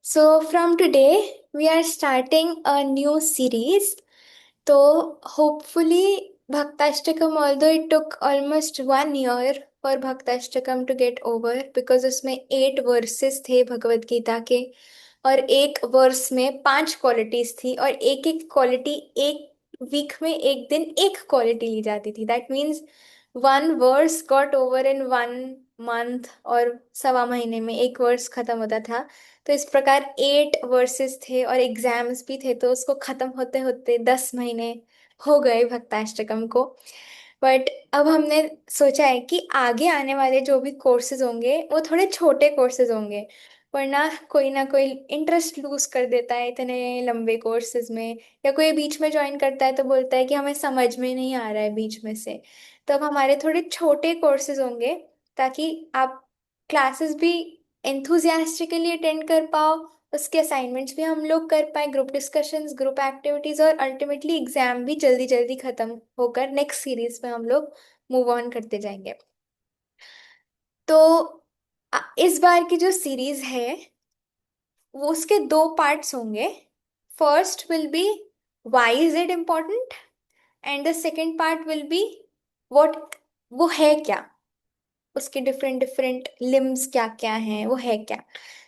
So, from today, we are starting a new series. So, hopefully, Bhaktashtakam, although it took almost 1 year for Bhaktashtakam to get over, because उसमें 8 versus थे भगवत गीता के, और एक verse में 5 qualities थी, और एक एक क्वालिटी एक वीक में एक दिन एक क्वालिटी ली जाती थी. That means 1 verse got over in 1 month, और 1.25 महीने में एक वर्स खत्म होता था. तो इस प्रकार 8 वर्सेस थे और एग्जाम्स भी थे, तो उसको खत्म होते होते 10 महीने हो गए भक्ताष्टकम को. बट अब हमने सोचा है कि आगे आने वाले जो भी कोर्सेज होंगे वो थोड़े छोटे कोर्सेज होंगे, वरना कोई ना कोई इंटरेस्ट लूज कर देता है इतने लंबे कोर्सेज में, या कोई बीच में ज्वाइन करता है तो बोलता है कि हमें समझ में नहीं आ रहा है बीच में से. तो अब हमारे थोड़े छोटे कोर्सेज होंगे, ताकि आप क्लासेस भी एंथुजियास्टिकली अटेंड कर पाओ, उसके असाइनमेंट्स भी हम लोग कर पाए, ग्रुप डिस्कशंस, ग्रुप एक्टिविटीज, और अल्टीमेटली एग्जाम भी जल्दी जल्दी खत्म होकर नेक्स्ट सीरीज में हम लोग मूव ऑन करते जाएंगे. तो इस बार की जो सीरीज है वो उसके 2 पार्ट्स होंगे. First will be why is it important, and the second part will be what, वो है क्या, उसके डिफरेंट डिफरेंट लिम्स क्या क्या हैं, वो है क्या.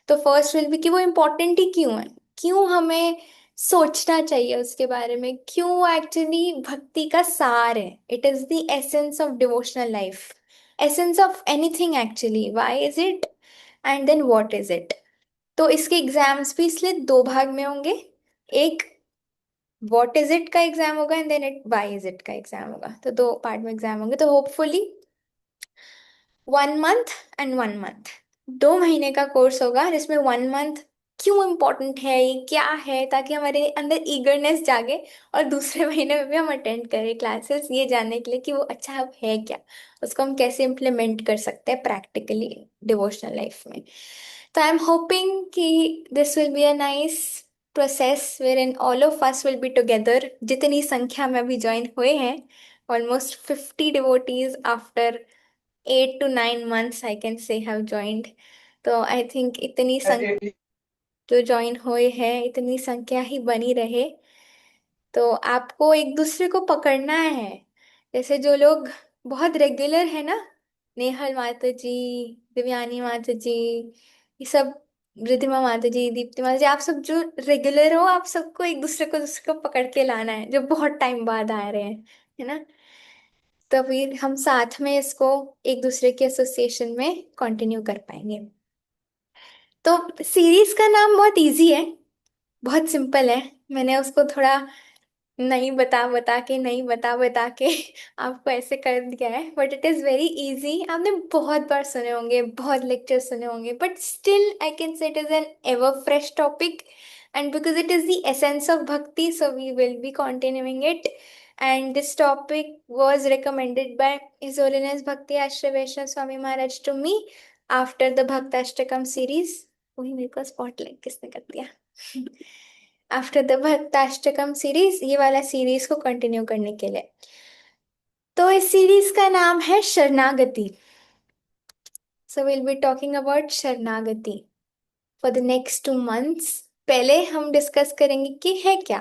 तो फर्स्ट विल बी कि वो इम्पोर्टेंट ही क्यों है, क्यों हमें सोचना चाहिए उसके बारे में, क्यों एक्चुअली भक्ति का सार है. It is the essence of devotional life, essence of anything actually. Why is it and then what is it. तो इसके एग्जाम्स भी इसलिए 2 भाग में होंगे. एक व्हाट इज इट का एग्जाम होगा, and then it why is it का एग्जाम होगा. तो 2 पार्ट में एग्जाम होंगे. तो होपफुली 1 मंथ एंड 1 मंथ, 2 महीने का कोर्स होगा, जिसमें 1 मंथ क्यों इम्पोर्टेंट है, ये क्या है, ताकि हमारे अंदर ईगरनेस जागे, और दूसरे महीने में भी हम अटेंड करें क्लासेस, ये जानने के लिए कि वो अच्छा अब है क्या, उसको हम कैसे इम्प्लीमेंट कर सकते हैं प्रैक्टिकली डिवोशनल लाइफ में. तो आई एम होपिंग कि this will be a nice process wherein all of us will be together. जितनी संख्या में अभी ज्वाइन हुए हैं, almost 50 devotees after 8 to 9 months I can say have joined. तो आई थिंक इतनी संख्या जो ज्वाइन हुए हैं, इतनी संख्या ही बनी रहे. तो आपको एक दूसरे को पकड़ना है. जैसे जो लोग बहुत रेगुलर है ना, नेहल माता जी, दिव्यानी माता जी, ये सब, रिद्धिमा माता जी, दीप्ति माता जी, आप सब जो रेगुलर हो, आप सबको एक दूसरे को पकड़ के लाना है, जो बहुत टाइम बाद आ रहे हैं, है ना. तो फिर हम साथ में इसको एक दूसरे के एसोसिएशन में कंटिन्यू कर पाएंगे. तो सीरीज का नाम बहुत इजी है, बहुत सिंपल है. मैंने उसको थोड़ा नहीं बता बता के, नहीं बता बता के आपको ऐसे कर दिया है, but it is very easy. आपने बहुत बार सुने होंगे, बहुत लेक्चर सुने होंगे, but still I can say it is an ever fresh topic. And because it is the essence of bhakti, so we will be continuing it. And this topic was recommended by His Holiness Bhakti Ashray Vaishnav Swami Maharaj to me after the Bhaktastakam series. वही मेरे को spotlight किसने कर दिया. After the भक्ताष्टकम series, ये वाला series को continue करने के लिए. तो इस सीरीज का नाम है शरणागति. So will be talking about शरणागति फॉर द नेक्स्ट 2 मंथ्स. पहले हम डिस्कस करेंगे कि है क्या,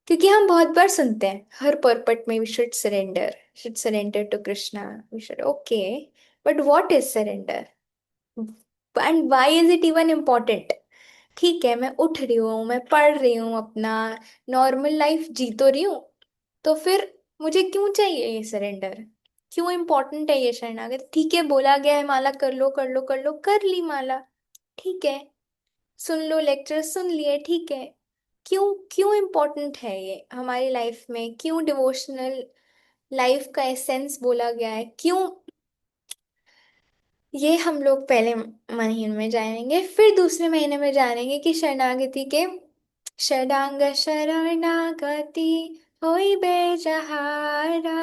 क्योंकि हम बहुत बार सुनते हैं हर पर्पट में, we should surrender to Krishna, we should, okay, but what is surrender, and why is it even important. ठीक है, मैं उठ रही हूँ, मैं पढ़ रही हूँ, अपना नॉर्मल लाइफ जी तो रही हूँ, तो फिर मुझे क्यों चाहिए ये सरेंडर, क्यों इम्पोर्टेंट है ये शरणागत. ठीक है, बोला गया है माला कर लो कर लो कर लो, कर ली माला, ठीक है. सुन लो लेक्चर, सुन लिए, ठीक है. क्यों, क्यों इम्पोर्टेंट है ये हमारी लाइफ में, क्यों डिवोशनल लाइफ का एसेंस बोला गया है, क्यों, ये हम लोग पहले महीने में जानेंगे. फिर दूसरे महीने में जानेंगे कि शरणागति के षडांग शरणागति होई बेजहारा,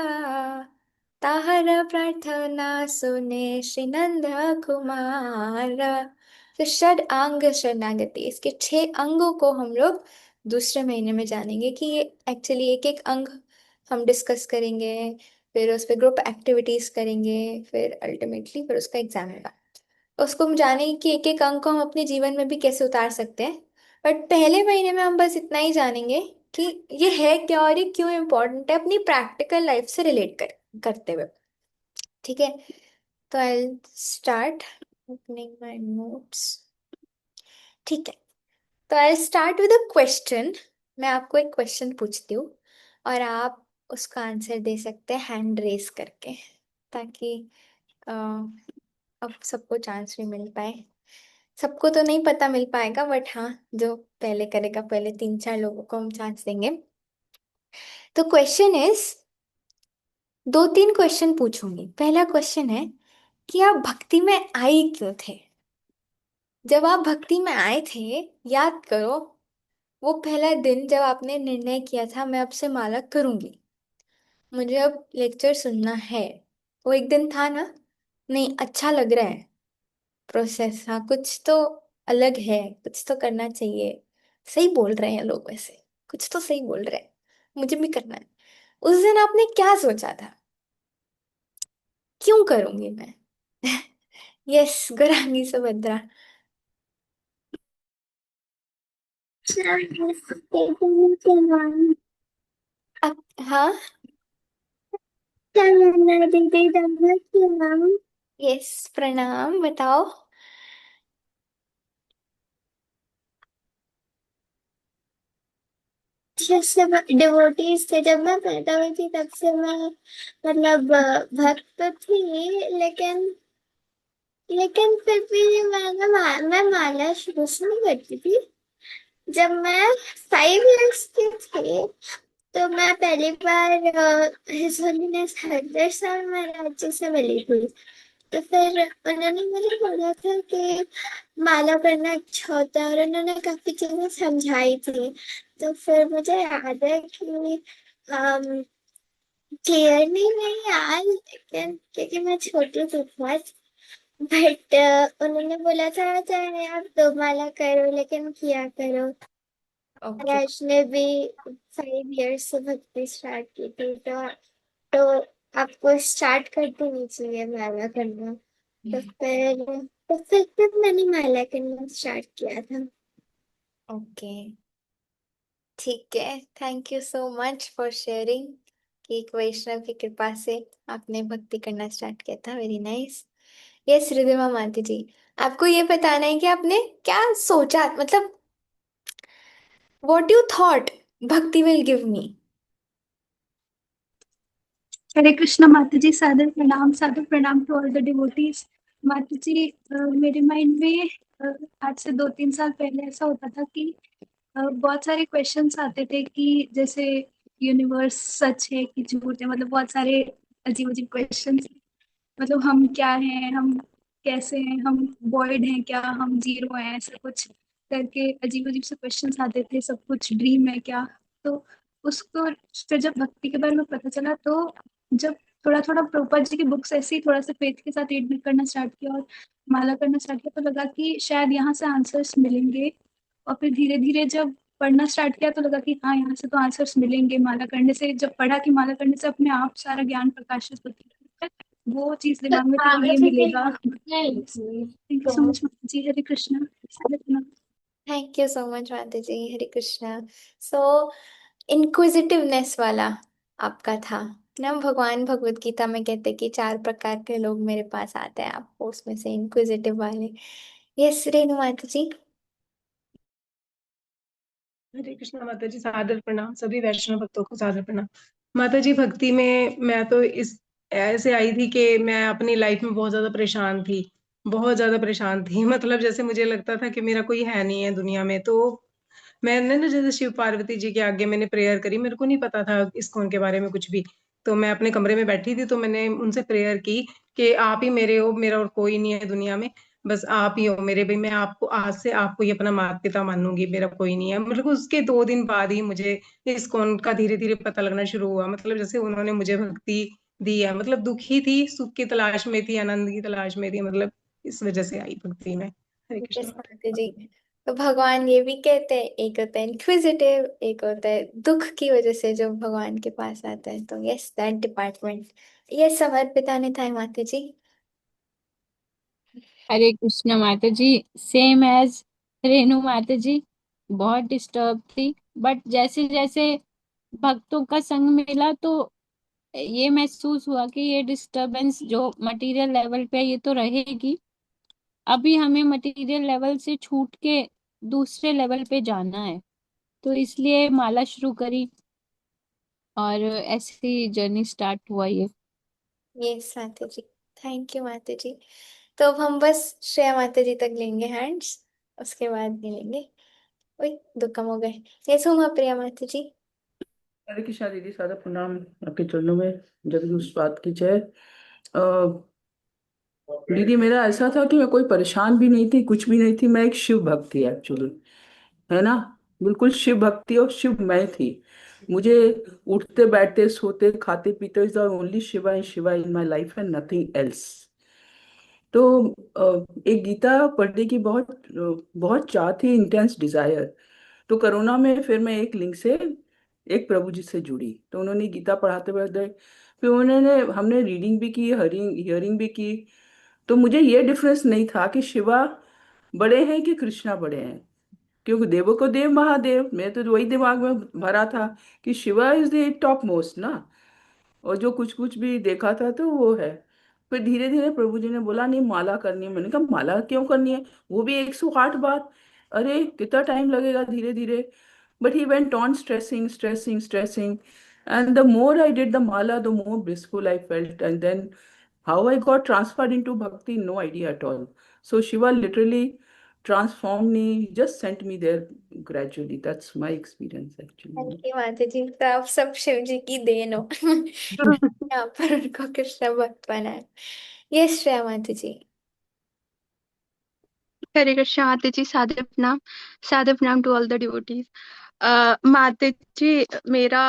ताहर प्रार्थना सुने श्री नंद कुमारा. तो षडांग शरणागति, इसके 6 अंगों को हम लोग दूसरे महीने में जानेंगे कि ये एक्चुअली एक एक अंग हम डिस्कस करेंगे, फिर उस पर ग्रुप एक्टिविटीज करेंगे, फिर अल्टीमेटली फिर उसका एग्जाम होगा. उसको हम जाने कि एक एक अंक को हम अपने जीवन में भी कैसे उतार सकते हैं। बट पहले महीने में हम बस इतना ही जानेंगे कि ये है क्या और ये क्यों इम्पोर्टेंट है, अपनी प्रैक्टिकल लाइफ से रिलेट करते हुए। ठीक है, तो I start opening my notes. ठीक है, तो I start with a question. मैं आपको एक क्वेश्चन पूछती हूँ और आप उसका आंसर दे सकते हैं हैंड रेस करके, ताकि अ, अब सबको चांस भी मिल पाए। सबको तो नहीं पता मिल पाएगा, बट हाँ, जो पहले करेगा, पहले तीन चार लोगों को हम चांस देंगे। तो क्वेश्चन इज, दो तीन क्वेश्चन पूछूंगी। पहला क्वेश्चन है कि आप भक्ति में आए क्यों थे? जब आप भक्ति में आए थे, याद करो वो पहला दिन जब आपने निर्णय किया था मैं अब से माला करूंगी, मुझे अब लेक्चर सुनना है। वो एक दिन था ना? नहीं, अच्छा लग रहा है प्रोसेस, हाँ कुछ तो अलग है, कुछ तो करना चाहिए। सही बोल रहे हैं लोग वैसे, कुछ तो सही बोल रहे हैं, मुझे भी करना है। उस दिन आपने क्या सोचा था? क्यों करूंगी मैं? यस, गौरांगी सुभद्रा। अब हाँ, यस प्रणाम, बताओ। जैसे डिवोटीज थे जब मैं पैदा हुई थी तब से मैं मतलब भक्त तो थी, लेकिन फिर भी मैं माला शुरू से नहीं करती थी। जब मैं 5 इयर्स की थी तो मैं पहली बार हिज होलीनेस हरिदर स्वामी महाराज जी से मिली थी। तो फिर उन्होंने मुझे बोला था कि माला करना अच्छा होता है और उन्होंने काफी चीजें समझाई थी। तो फिर मुझे याद है कि क्लियरली नहीं याद, लेकिन क्योंकि मैं छोटी थी बहुत। बट उन्होंने बोला था चाहे आप 2 माला करो लेकिन किया करो। ओके। महाराज ने भी 5 इयर्स से भक्ति स्टार्ट की थी, तो आपको स्टार्ट कर देनी चाहिए माला करना। तो फिर मैंने माला करना स्टार्ट किया था। ओके, ठीक है, thank you so much for sharing कि एक वैष्णव की कृपा से आपने भक्ति करना स्टार्ट किया था। Very nice. यस रिधिमा माती जी, आपको ये बताना है कि आपने क्या सोचा, मतलब व्हाट यू थॉट भक्ति विल गिव मी। हरे कृष्णा माता जी, सादर प्रणाम टू ऑल द डिवोटीज। माता जी, मेरे माइंड में आज से 2-3 साल पहले ऐसा होता था कि बहुत सारे क्वेश्चंस आते थे कि जैसे यूनिवर्स सच है कि झूठ है, मतलब बहुत सारे अजीब अजीब क्वेश्चंस। मतलब हम क्या हैं, हम कैसे हैं, हम वॉइड हैं क्या, हम जीरो हैं, ऐसा कुछ करके अजीब अजीब से क्वेश्चंस आते थे। सब कुछ ड्रीम है क्या? तो उसको फिर जब भक्ति के बारे में पता चला, तो जब थोड़ा थोड़ा प्रभुपाद जी की बुक्स ऐसे ही थोड़ा सा फेथ के साथ रीड करना स्टार्ट किया और माला करना स्टार्ट किया, तो लगा कि शायद यहाँ से आंसर्स मिलेंगे। और फिर धीरे धीरे जब पढ़ना स्टार्ट किया तो लगा कि हाँ, यहाँ से तो आंसर्स मिलेंगे। माला करने से जब पढ़ा कि माला करने से अपने आप सारा ज्ञान प्रकाशित होता है, वो चीज दिमाग में थी कि ये मिलेगा। Thank you so much ji. Hare Krishna. Thank you so much माता जी, हरे कृष्णा। सो इंक्विजिटिवनेस वाला आपका था ना? भगवान भगवत गीता में कहते हैं कि चार प्रकार के लोग मेरे पास आते हैं, आपको उसमें से इंक्विजिटिव वाले। यस रेणु माता जी। हरे कृष्णा माता जी, सादर प्रणाम। सभी वैष्णव भक्तों को सादर प्रणाम। माता जी, भक्ति में मैं तो इस ऐसे आई थी कि मैं अपनी लाइफ में बहुत ज्यादा परेशान थी। बहुत ज्यादा परेशान थी मतलब जैसे मुझे लगता था कि मेरा कोई है नहीं है दुनिया में। तो मैंने ना जैसे शिव पार्वती जी के आगे मैंने प्रेयर करी। मेरे को नहीं पता था इस्कॉन के बारे में कुछ भी। तो मैं अपने कमरे में बैठी थी, तो मैंने उनसे प्रेयर की कि आप ही मेरे हो, मेरा और कोई नहीं है दुनिया में। बस आप ही हो मेरे भाई। मैं आपको आज से आपको ही अपना माता पिता मानूंगी, मेरा कोई नहीं है। मतलब उसके 2 दिन बाद ही मुझे इस्कॉन का धीरे धीरे पता लगना शुरू हुआ। मतलब जैसे उन्होंने मुझे भक्ति दी है। मतलब दुखी थी, सुख की तलाश में थी, आनंद की तलाश में थी। मतलब इस वजह से आई भक्ति में। हरे यस कृष्ण। माता जी, तो भगवान ये भी कहते हैं, एक होता है इंक्विजिटिव, एक होता है दुख की वजह से जो भगवान के पास आता है। तो यस, दैट डिपार्टमेंट। यस समर्पिता ने था माता जी। हरे कृष्ण माता जी। सेम एज रेणु माता जी, बहुत डिस्टर्ब थी। बट जैसे जैसे भक्तों का संग मिला तो ये महसूस हुआ कि ये डिस्टरबेंस जो मटेरियल लेवल पे है, ये तो रहेगी। अभी हमें मटेरियल लेवल से छूट के दूसरे लेवल पे जाना है, तो इसलिए माला शुरू करी और ऐसी जर्नी स्टार्ट हुआ ये। यस माता जी, थैंक यू माता जी। तो अब हम बस श्रेया माता जी तक लेंगे हैंड्स, उसके बाद नहीं लेंगे। ओए, दो कम हो गए। यस उमा प्रिया माता जी। हरे कृष्णा दीदी, सादा प्रणाम आपके चरणों में। जब भी उस बात की जय। अ, दीदी, मेरा ऐसा था कि मैं कोई परेशान भी नहीं थी, कुछ भी नहीं थी। मैं एक शिव भक्त थी एक्चुअली, है ना। बिल्कुल शिव भक्ति और शिव मैं थी। मुझे उठते बैठते सोते खाते पीते is the only Shiva and Shiva in my life and nothing else. तो एक गीता पढ़ने की बहुत बहुत चाह थी, इंटेंस डिजायर। तो कोरोना में फिर मैं एक लिंक से एक प्रभु जी से जुड़ी, तो उन्होंने गीता पढ़ाते पढ़ाते फिर उन्होंने हमने रीडिंग भी की, हरिंग हियरिंग भी की। तो मुझे ये डिफरेंस नहीं था कि शिवा बड़े हैं कि कृष्णा बड़े हैं, क्योंकि देवों को देव महादेव, मैं तो वही दिमाग में भरा था कि Shiva is the top most ना। और जो कुछ कुछ भी देखा था तो वो है। फिर धीरे धीरे प्रभु जी ने बोला नहीं माला करनी है। मैंने कहा माला क्यों करनी है, वो भी 108 बार। अरे कितना टाइम लगेगा, धीरे धीरे। But he went on stressing stressing stressing, and the more I did the mala, the more blissful I felt. And then how I got transferred into bhakti, no idea at all. So Shiva literally transformed me, just sent me there gradually. That's my experience thank actually. You माता जी, तो आप सब शिव जी की then हो। यहाँ पर उनको कृष्ण भक्त बनाए। यस श्रेया माता जी। हरे कृष्णा माता जी, सादर प्रणाम टू ऑल द डिवोटीज। माता जी, मेरा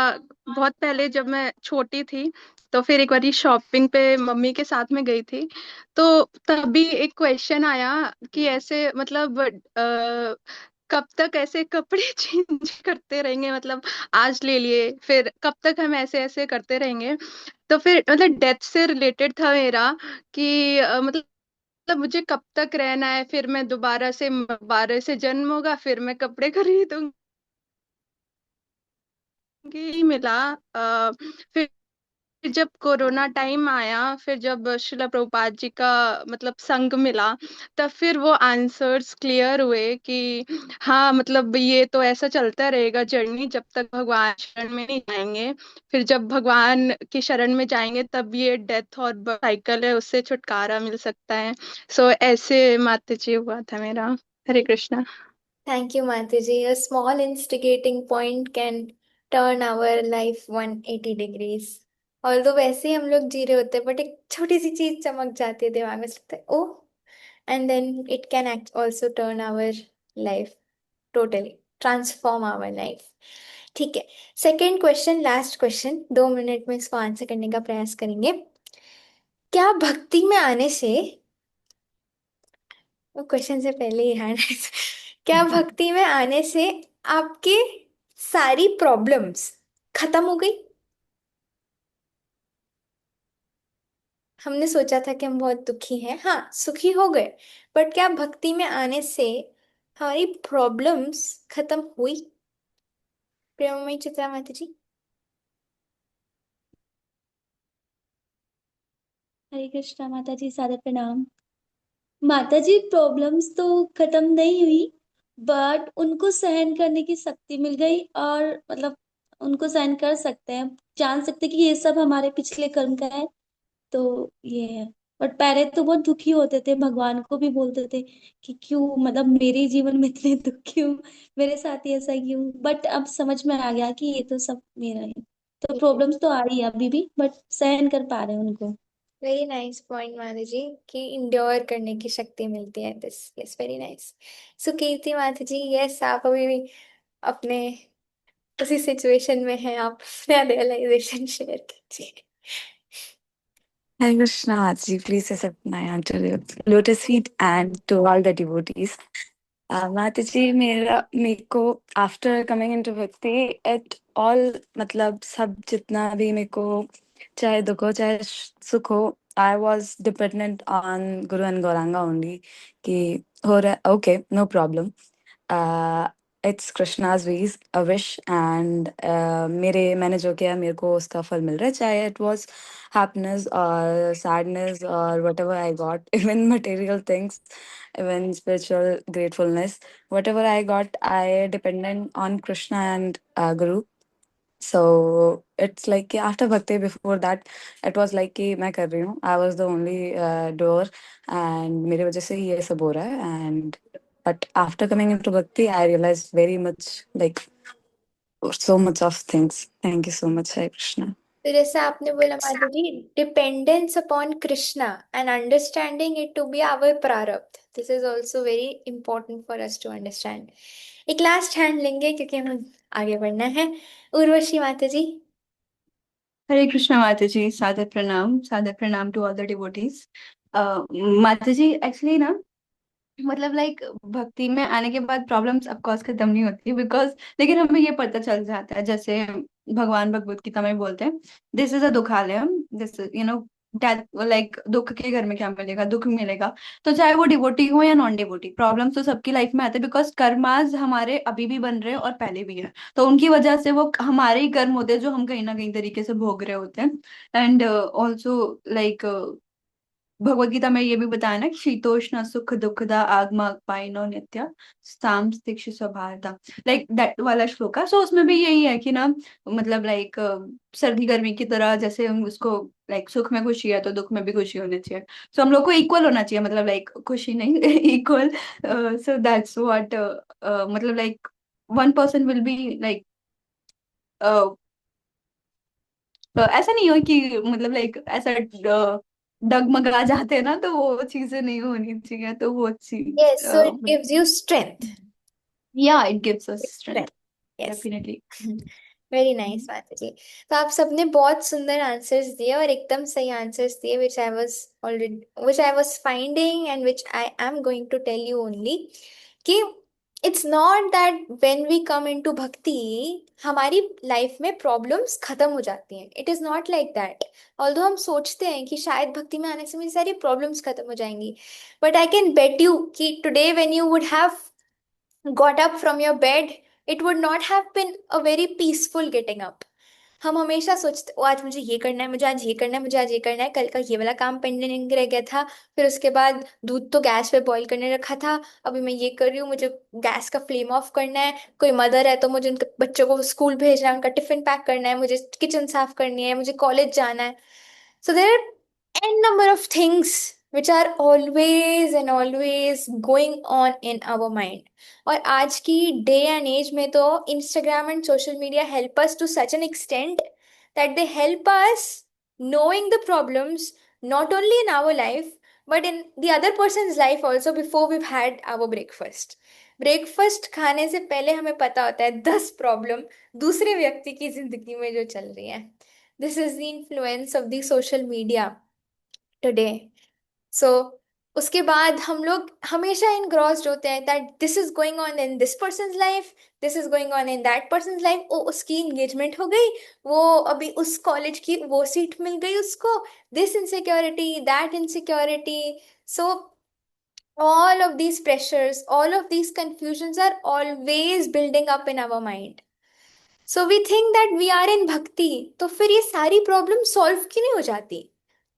बहुत पहले जब मैं छोटी थी, तो फिर एक बारी शॉपिंग पे मम्मी के साथ में गई थी। तो तभी एक क्वेश्चन आया कि ऐसे मतलब कब तक ऐसे कपड़े चेंज करते रहेंगे, मतलब आज ले लिए फिर कब तक हम ऐसे ऐसे करते रहेंगे। तो फिर मतलब डेथ से रिलेटेड था मेरा कि मतलब मुझे कब तक रहना है, फिर मैं दोबारा से जन्म होगा, फिर मैं कपड़े खरीदूंगी। मिला फिर जब कोरोना टाइम आया, फिर जब शिला प्रभुपाद जी का मतलब संग मिला, तब फिर वो आंसर्स क्लियर हुए कि हाँ मतलब ये तो ऐसा चलता रहेगा जर्नी जब तक भगवान शरण में नहीं जाएंगे। फिर जब भगवान की शरण में जाएंगे तब ये डेथ और साइकिल है उससे छुटकारा मिल सकता है। सो ऐसे माता जी हुआ था मेरा। हरे कृष्णा। थैंक यू माता जी। A small instigating point can turn our life 180 degrees। Although वैसे ही हम लोग जी रहे होते हैं, बट एक छोटी सी चीज चमक जाती है दिमाग में, लगता है oh, and then it can also turn our life, totally transform our life. ठीक है, second question, last question, 2 minute में इसको आंसर करने का प्रयास करेंगे। क्या भक्ति में आने से, वो क्वेश्चन से पहले ही हैंड क्या भक्ति में आने से आपके सारी प्रॉब्लम्स खत्म हो गई? हमने सोचा था कि हम बहुत दुखी हैं, हाँ सुखी हो गए, बट क्या भक्ति में आने से हमारी प्रॉब्लम्स खत्म हुई? प्रेममयी चित्रा माता जी। हरे कृष्णा माता जी, सादर प्रणाम। माता जी, प्रॉब्लम्स तो खत्म नहीं हुई, बट उनको सहन करने की शक्ति मिल गई, और मतलब उनको सहन कर सकते हैं, जान सकते हैं कि ये सब हमारे पिछले कर्म का है। तो ये है। बट पहले तो बहुत दुखी होते थे, भगवान को भी बोलते थे कि क्यों, मतलब मेरे जीवन में इतने दुख क्यों, मेरे साथ ही ऐसा क्यों। बट अब समझ में आ गया कि ये तो सब मेरा है। तो प्रॉब्लम्स तो आ रही है अभी भी, बट सहन कर पा रहे हैं उनको। वेरी नाइस पॉइंट माता जी, कि इंड्योर करने की शक्ति मिलती है। This yes, very nice. Sukirti माता जी, यस आप अभी भी अपने उसी सिचुएशन में हैं, आप अपना रियलाइजेशन शेयर कीजिए। Hare Krishna, Maji. Please accept my answer. Lotus feet and to all the devotees. Mataji, मेरे को after coming into bhakti, it all मतलब सब जितना भी मेरे को चाहे दुख हो चाहे सुख हो, I was dependent on Guru and Gauranga only. कि हो रहा है, okay, no problem. Uh, it's Krishna's wish, and मैंने जो किया मेरे को उसका फल मिल रहा है, चाहे it was happiness or sadness or whatever I got, even material things, even spiritual gratefulness, whatever I got, I dependent on Krishna and Guru. So it's like कि after Bhakti, before that, it was like कि मैं कर रही हूँ. I was the only doer, and मेरे वजह से ही ये सब हो रहा है. And but after coming into Bhakti, I realized very much, like, so much of things. Thank you so much, Hare Krishna. तो जैसे आपने बोला माता जी, dependence upon Krishna and understanding it to be our प्रारब्ध, this is also very important for us to understand. एक last hand लेंगे क्योंकि हमें आगे बढ़ना है. उर्वशी माता जी. हरे कृष्णा माता जी, सादर प्रणाम टू ऑल द डिवोटीज. माता जी, एक्चुअली ना, मतलब लाइक भक्ति में आने के बाद प्रॉब्लम्स ऑफ कोर्स खत्म नहीं होती, बिकॉज लेकिन हमें ये पता चल जाता है, जैसे भगवान भगवत गीता में बोलते हैं, दिस इज अ दुखालयम, दिस डेथ, लाइक दुख के घर में क्या मिलेगा, दुख मिलेगा. तो चाहे वो डिवोटी हो या नॉन डिवोटी, प्रॉब्लम्स तो सबकी लाइफ में आते हैं, बिकॉज कर्माज हमारे अभी भी बन रहे हैं और पहले भी है. तो उनकी वजह से वो हमारे ही कर्म होते हैं जो हम कहीं ना कहीं तरीके से भोग रहे होते हैं. And also like Bhagavad Gita में ये भी बताया ना कि शीतोष्ण सुख दुखदा आगमा पाइनो नित्य साम स्तिक्ष स्वभावता, लाइक दैट वाला श्लोक है. सो उसमें भी यही है कि ना, मतलब लाइक सर्दी गर्मी की तरह, जैसे हम उसको लाइक सुख में खुशी है तो दुख में भी खुशी होनी चाहिए. सो हम लोग को इक्वल होना चाहिए, मतलब लाइक खुशी नहीं, इक्वल. सो दैट्स व्हाट, मतलब like one person will be like, ऐसा नहीं हो कि मतलब लाइक ऐसा डगमगा जाते हैं ना, तो वो चीजें नहीं होनी चाहिए. तो वो चीज, yes, so it gives you strength. या it gives us strength. Strength, yes. Definitely. Very nice माता जी. तो आप सबने बहुत सुंदर आंसर्स दिए और एकदम सही आंसर्स दिए, which I was finding and which I am going to tell you only कि it's not that when we come into भक्ति हमारी लाइफ में प्रॉब्लम्स खत्म हो जाती हैं. It is not like that. Although हम सोचते हैं कि शायद भक्ति में आने से मेरी सारी प्रॉब्लम्स खत्म हो जाएंगी, but I can bet you कि today when you would have got up from your bed, it would not have been a very peaceful getting up. हम हमेशा सोचते ओ आज मुझे ये करना है, मुझे आज ये करना है, मुझे आज ये करना है, कल का ये वाला काम पेंडिंग रह गया था, फिर उसके बाद दूध तो गैस पे बॉईल करने रखा था, अभी मैं ये कर रही हूँ, मुझे गैस का फ्लेम ऑफ करना है, कोई मदर है तो मुझे उनके बच्चों को स्कूल भेजना है, उनका टिफिन पैक करना है, मुझे किचन साफ करनी है, मुझे कॉलेज जाना है. So there are n number of things which are always going on in our mind. और आज की डे एंड एज में तो Instagram and social media help us to such an extent that they help us knowing the problems not only in our life but in the other person's life also before we've had our breakfast. Breakfast खाने से पहले हमें पता होता है 10 problem दूसरे व्यक्ति की जिंदगी में जो चल रही है. This is the influence of the social media today. So उसके बाद हम लोग हमेशा इनग्रॉस्ड होते हैं that this is going on in this person's life, this is going on in that person's life. ओ उसकी एंगेजमेंट हो गई, वो अभी उस कॉलेज की वो सीट मिल गई उसको, this insecurity, that insecurity. So all of these pressures, all of these confusions are always building up in our mind. So we think that we are in bhakti, तो फिर ये सारी प्रॉब्लम सॉल्व क्यों नहीं हो जाती?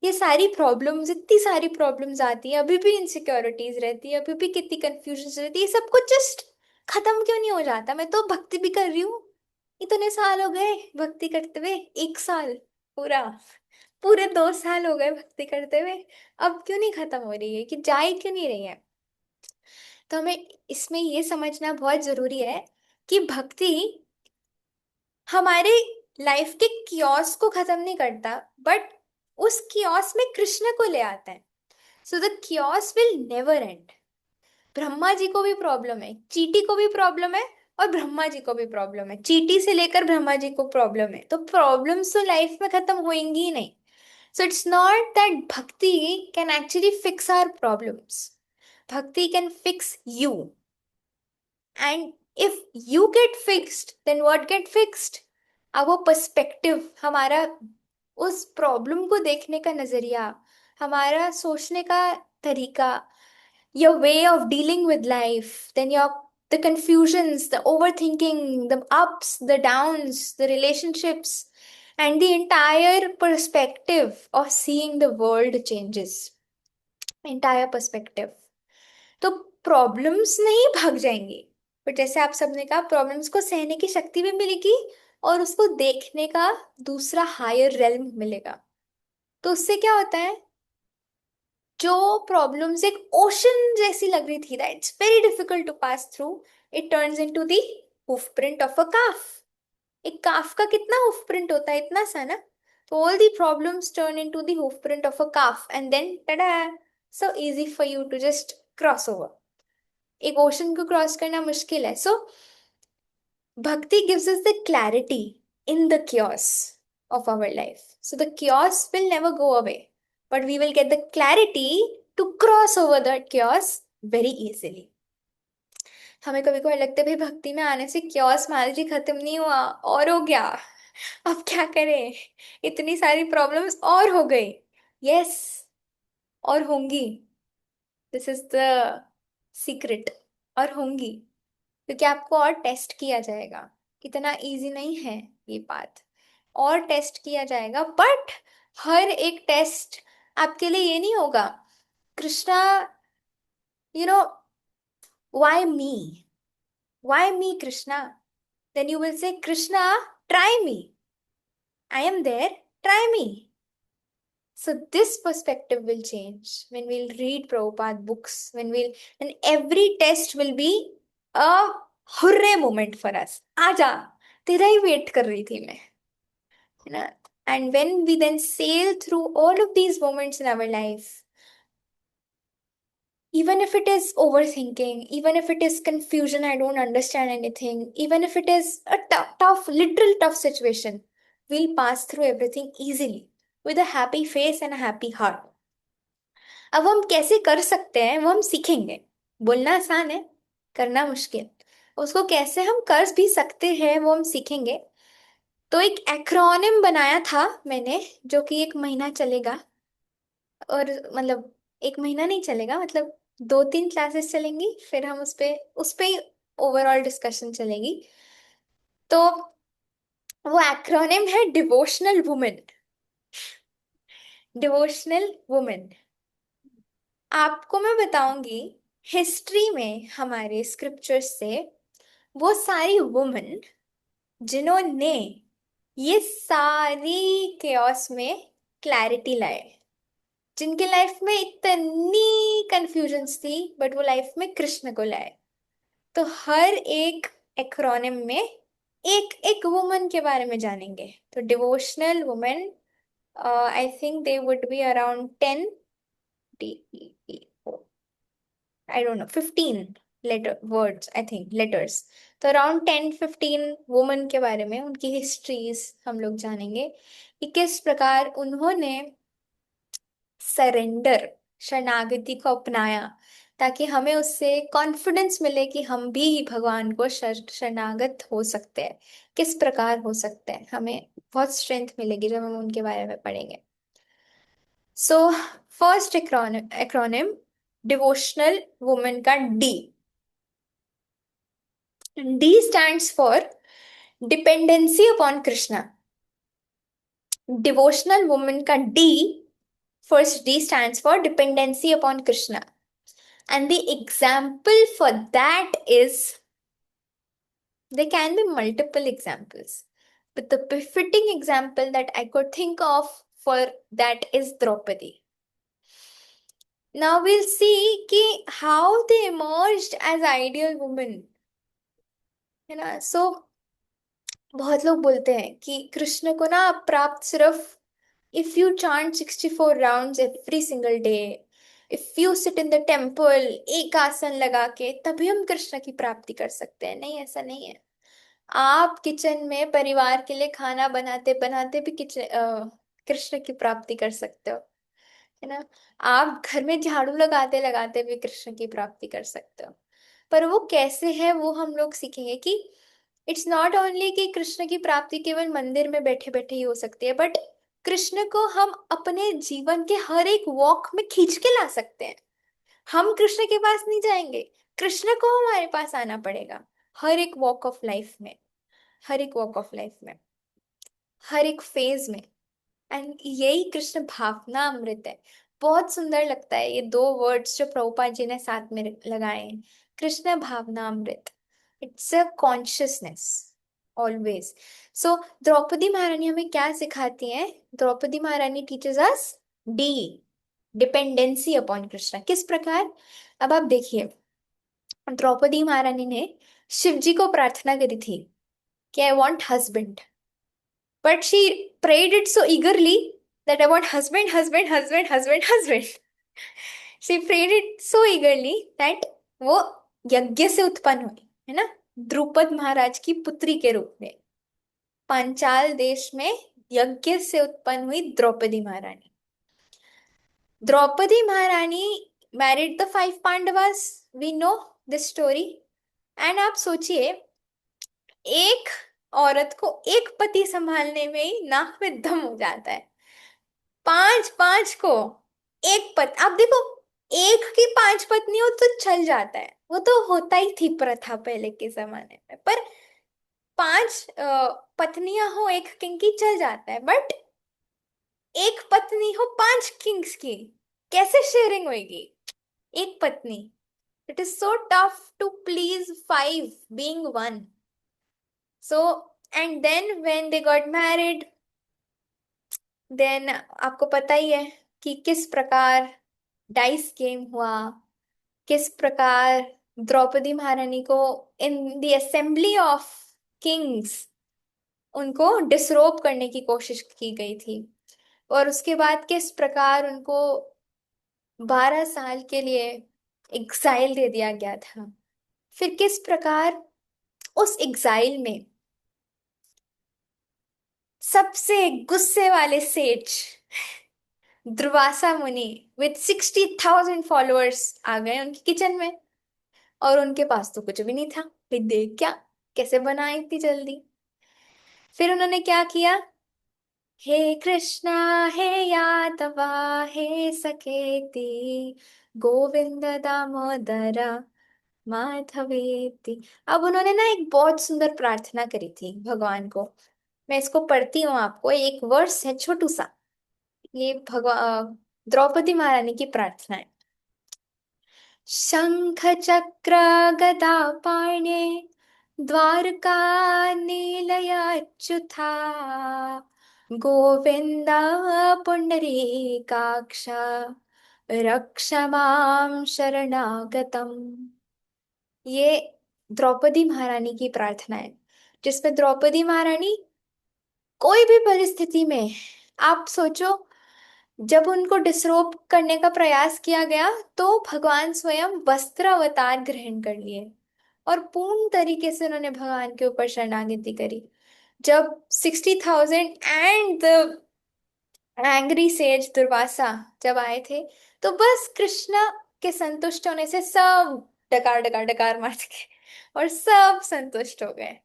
ये सारी प्रॉब्लम्स, इतनी सारी प्रॉब्लम्स आती है, अभी भी इनसिक्योरिटीज रहती है, अभी भी कितनी कंफ्यूजन रहती है, ये सब कुछ जस्ट खत्म क्यों नहीं हो जाता? मैं तो भक्ति भी कर रही हूँ, इतने साल हो गए भक्ति करते हुए, 1 साल पूरा, पूरे 2 साल हो गए भक्ति करते हुए, अब क्यों नहीं खत्म हो रही है, कि जाए क्यों नहीं रही है? तो हमें इसमें ये समझना बहुत जरूरी है कि भक्ति हमारे लाइफ के कियोस को खत्म नहीं करता, बट उस कियोस में कृष्ण को ले आता है. So the chaos will never end. Brahma ji को भी प्रॉब्लम है, चीटी को भी प्रॉब्लम है, और ब्रह्मा जी को भी प्रॉब्लम है, चीटी से लेकर ब्रह्मा जी को प्रॉब्लम है. तो प्रॉब्लम्स तो लाइफ में खत्म होएंगी ही नहीं. So it's not that bhakti can actually fix our problems. Bhakti can fix you. And if you get fixed, then what get fixed? Our perspective, हमारा उस प्रॉब्लम को देखने का नजरिया, हमारा सोचने का तरीका, your way of dealing with life, then your the confusions, the overthinking, the ups, the downs, the relationships, and the entire perspective of seeing the world changes. Entire perspective. तो प्रॉब्लम्स नहीं भाग जाएंगी, बट जैसे आप सबने कहा, problems को सहने की शक्ति भी मिलेगी और उसको देखने का दूसरा हायर रेल्म मिलेगा। तो उससे क्या होता है, जो प्रॉब्लम्स एक ओशन जैसी लग रही थी, that it's very difficult to pass through, it turns into the hoof print of a calf. एक काफ का कितना हूफ प्रिंट होता है, इतना सा ना। तो all the problems turn into the hoof print of a calf, and then tada, so easy for you to just cross over. एक ओशन को क्रॉस करना मुश्किल है। So bhakti gives us the clarity in the chaos of our life. So the chaos will never go away, but we will get the clarity to cross over that chaos very easily. हमें कभी कभी लगता है भाई भक्ति में आने से chaos मान लीजिए खत्म नहीं हुआ, और हो गया, अब क्या करें, इतनी सारी प्रॉब्लम्स और हो गई। यस, और होंगी। This is the secret. और होंगी, क्योंकि आपको और टेस्ट किया जाएगा। इतना इजी नहीं है ये बात, और टेस्ट किया जाएगा। बट हर एक टेस्ट आपके लिए ये नहीं होगा, Krishna, you know, why me, why me Krishna? Then you will say, Krishna, try me, I am there, try me. So this perspective will change when we'll read Prabhupada books, and every test will be a hurray moment for us. आजा, तेरा ही wait कर रही थी मैं, है ना? And when we then sail through all of these moments in our life, even if it is overthinking, even if it is confusion, I don't understand anything, even if it is a tough, literal tough situation, we'll pass through everything easily with a happy face and a happy heart. अब हम कैसे कर सकते हैं वो हम सीखेंगे। बोलना आसान है, करना मुश्किल। उसको कैसे हम कर भी सकते हैं वो हम सीखेंगे। तो एक एक्रोनिम बनाया था मैंने, जो कि 1 महीना चलेगा। और मतलब 1 महीना नहीं चलेगा, मतलब 2-3 क्लासेस चलेंगी, फिर हम उस पे ही ओवरऑल डिस्कशन चलेगी। तो वो एक्रोनिम है डिवोशनल वुमेन। डिवोशनल वुमेन, आपको मैं बताऊंगी हिस्ट्री में हमारे स्क्रिप्चर्स से वो सारी वुमेन जिन्होंने ये सारी केओस में क्लैरिटी लाए, जिनके लाइफ में इतनी कंफ्यूजन्स थी, बट वो लाइफ में कृष्ण को लाए। तो हर एक एक्रोनिम में एक एक वुमन के बारे में जानेंगे। तो devotional women, I think they would be around 10, I don't know, 15 words, I think, letters. तो अराउंड 10-15 वुमन के बारे में, उनकी हिस्ट्रीज हम लोग जानेंगे कि किस प्रकार उन्होंने सरेंडर, शरणागति को अपनाया, ताकि हमें उससे कॉन्फिडेंस मिले कि हम भी भगवान को शरणागत हो सकते हैं। किस प्रकार हो सकते हैं, हमें बहुत स्ट्रेंथ मिलेगी जब हम उनके बारे में पढ़ेंगे। So first acronym devotional women का D. D stands for dependency upon Krishna. Devotional woman का D, first D stands for dependency upon Krishna. And the example for that is, there can be multiple examples, but the befitting example that I could think of for that is Draupadi. Now we'll see कि how they emerged as ideal women, है ना? So बहुत लोग बोलते हैं कि कृष्ण को ना प्राप्त सिर्फ if you chant 64 rounds every single day, if you sit in the temple एक आसन लगा के, तभी हम कृष्ण की प्राप्ति कर सकते हैं। नहीं, ऐसा नहीं है। आप किचन में परिवार के लिए खाना बनाते बनाते भी कृष्ण की प्राप्ति कर सकते हो, है ना? आप घर में झाड़ू लगाते लगाते भी कृष्ण की प्राप्ति कर सकते हो। पर वो कैसे है वो हम लोग सीखेंगे कि इट्स नॉट ओनली कि कृष्ण की प्राप्ति केवल मंदिर में बैठे बैठे ही हो सकती है, बट कृष्ण को हम अपने जीवन के हर एक वॉक में खींच के ला सकते हैं। हम कृष्ण के पास नहीं जाएंगे, कृष्ण को हमारे पास आना पड़ेगा हर एक वॉक ऑफ लाइफ में, हर एक वॉक ऑफ लाइफ में, हर एक फेज में। एंड यही कृष्ण भावना अमृत है। बहुत सुंदर लगता है ये दो वर्ड्स जो प्रभुपाद जी ने साथ में लगाए हैं, कृष्ण भावना अमृत। It's a consciousness always. So Draupadi महारानी हमें क्या सिखाती है? द्रौपदी महारानी teachers us D dependency upon Krishna. किस प्रकार? अब आप देखिए, द्रौपदी महारानी ने शिव जी को प्रार्थना करी थी कि I want husband, but she prayed it so eagerly that I want husband, husband, husband, husband, husband. She prayed it so eagerly that वो यज्ञ से उत्पन्न हुई, है ना, द्रुपद महाराज की पुत्री के रूप में। पांचाल देश में यज्ञ से उत्पन्न हुई द्रौपदी महारानी। द्रौपदी महारानी married the 5 Pandavas, we know this story. And आप सोचिए, एक औरत को एक पति संभालने में ही नाक में दम हो जाता है। 5 5 को एक पति, आप देखो, एक की 5 पत्नी हो तो चल जाता है, वो तो होता ही थी प्रथा पहले के जमाने में। पर 5 पत्नियां हो एक किंग की चल जाता है, बट एक पत्नी हो 5 किंग्स की, कैसे शेयरिंग होगी? एक पत्नी, it is so tough to please 5 being 1। So and then when they got married, then आपको पता ही है कि किस प्रकार डाइस गेम हुआ, किस प्रकार द्रौपदी महारानी को in the assembly of Kings उनको डिसरोब करने की कोशिश की गई थी, और उसके बाद किस प्रकार उनको 12 साल के लिए एग्जाइल दे दिया गया था। फिर किस प्रकार उस एग्जाइल में सबसे गुस्से वाले सेठ दुर्वासा मुनि विद 60,000 फॉलोअर्स आ गए उनकी किचन में, और उनके पास तो कुछ भी नहीं था। फिर देख क्या, कैसे बनाई इतनी जल्दी? फिर उन्होंने क्या किया? हे कृष्णा, हे यादवा, हे सखेती, गोविंद दामोदर माधवेति। अब उन्होंने ना एक बहुत सुंदर प्रार्थना करी थी भगवान को। मैं इसको पढ़ती हूँ आपको, एक वर्स है छोटू सा। ये भगवान द्रौपदी महारानी की प्रार्थना है। शंख चक्र गदा पाणे द्वारका नीलयच्युथा गोविंद पुंडरीकाक्ष रक्ष मां शरणागतम। ये द्रौपदी महारानी की प्रार्थना है, जिसमें द्रौपदी महारानी कोई भी परिस्थिति में, आप सोचो, जब उनको डिसरोब करने का प्रयास किया गया तो भगवान स्वयं वस्त्र अवतार ग्रहण कर लिए और पूर्ण तरीके से उन्होंने भगवान के ऊपर शरणागति करी। जब 60,000 and the angry says Durvasa जब आए थे, तो बस कृष्णा के संतुष्ट होने से सब डकार डकार डकार मार के और सब संतुष्ट हो गए।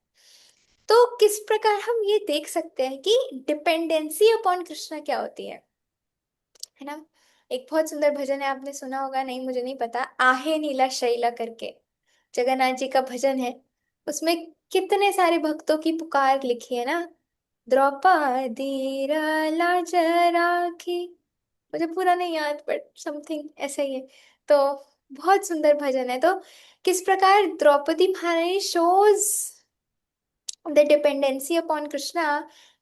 तो किस प्रकार हम ये देख सकते हैं कि डिपेंडेंसी अपॉन कृष्णा क्या होती है ना। एक बहुत सुंदर भजन है, आपने सुना होगा, नहीं मुझे नहीं पता, आहे नीला शैला करके जगन्नाथ जी का भजन है। उसमें कितने सारे भक्तों की पुकार लिखी है ना, द्रौपदी लाज राखी, मुझे पूरा नहीं याद बट समथिंग ऐसा ही है। तो बहुत सुंदर भजन है। तो किस प्रकार द्रौपदी महारानी shows the dependency upon Krishna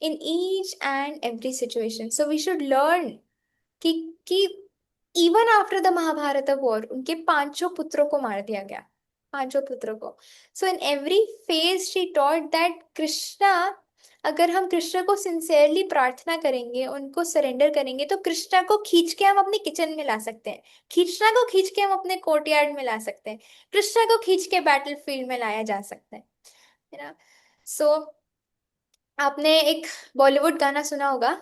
in each and every situation. So we should learn कि even after the Mahabharata war उनके 5 पुत्रों को मार दिया गया, 5 पुत्रों को। So in every phase she taught that Krishna, अगर हम कृष्ण को सिंसियरली प्रार्थना करेंगे, उनको सरेंडर करेंगे, तो कृष्णा को खींच के हम अपने किचन में ला सकते हैं, कृष्णा को खींच के हम अपने कोर्टयार्ड में ला सकते हैं, कृष्णा को खींच के बैटल फील्ड में लाया जा सकता है ना। सो आपने एक बॉलीवुड गाना सुना होगा,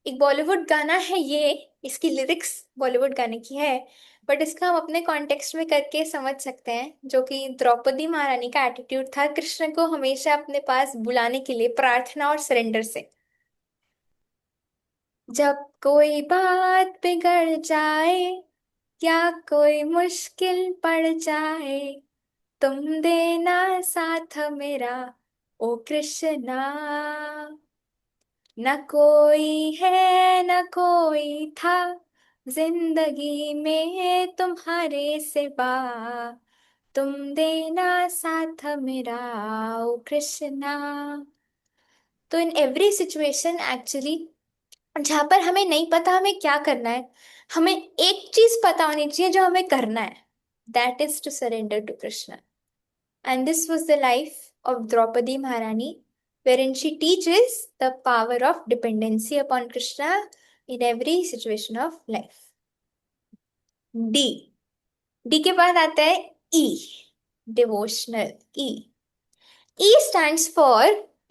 एक बॉलीवुड गाना है ये, इसकी लिरिक्स बॉलीवुड गाने की है, बट इसका हम अपने कॉन्टेक्स्ट में करके समझ सकते हैं, जो कि द्रौपदी महारानी का एटीट्यूड था कृष्ण को हमेशा अपने पास बुलाने के लिए प्रार्थना और सरेंडर से। जब कोई बात बिगड़ जाए या कोई मुश्किल पड़ जाए, तुम देना साथ मेरा ओ कृष्णा। न कोई है न कोई था जिंदगी में तुम्हारे सिवा, तुम देना साथ मेरा ओ कृष्णा। तो इन एवरी सिचुएशन एक्चुअली, जहां पर हमें नहीं पता हमें क्या करना है, हमें एक चीज पता होनी चाहिए जो हमें करना है, that is to surrender to Krishna. And this was the life of Draupadi Maharani, wherein she teaches the power of dependency upon Krishna in every situation of life. D. D के बाद आता है E. Devotional. E. E stands for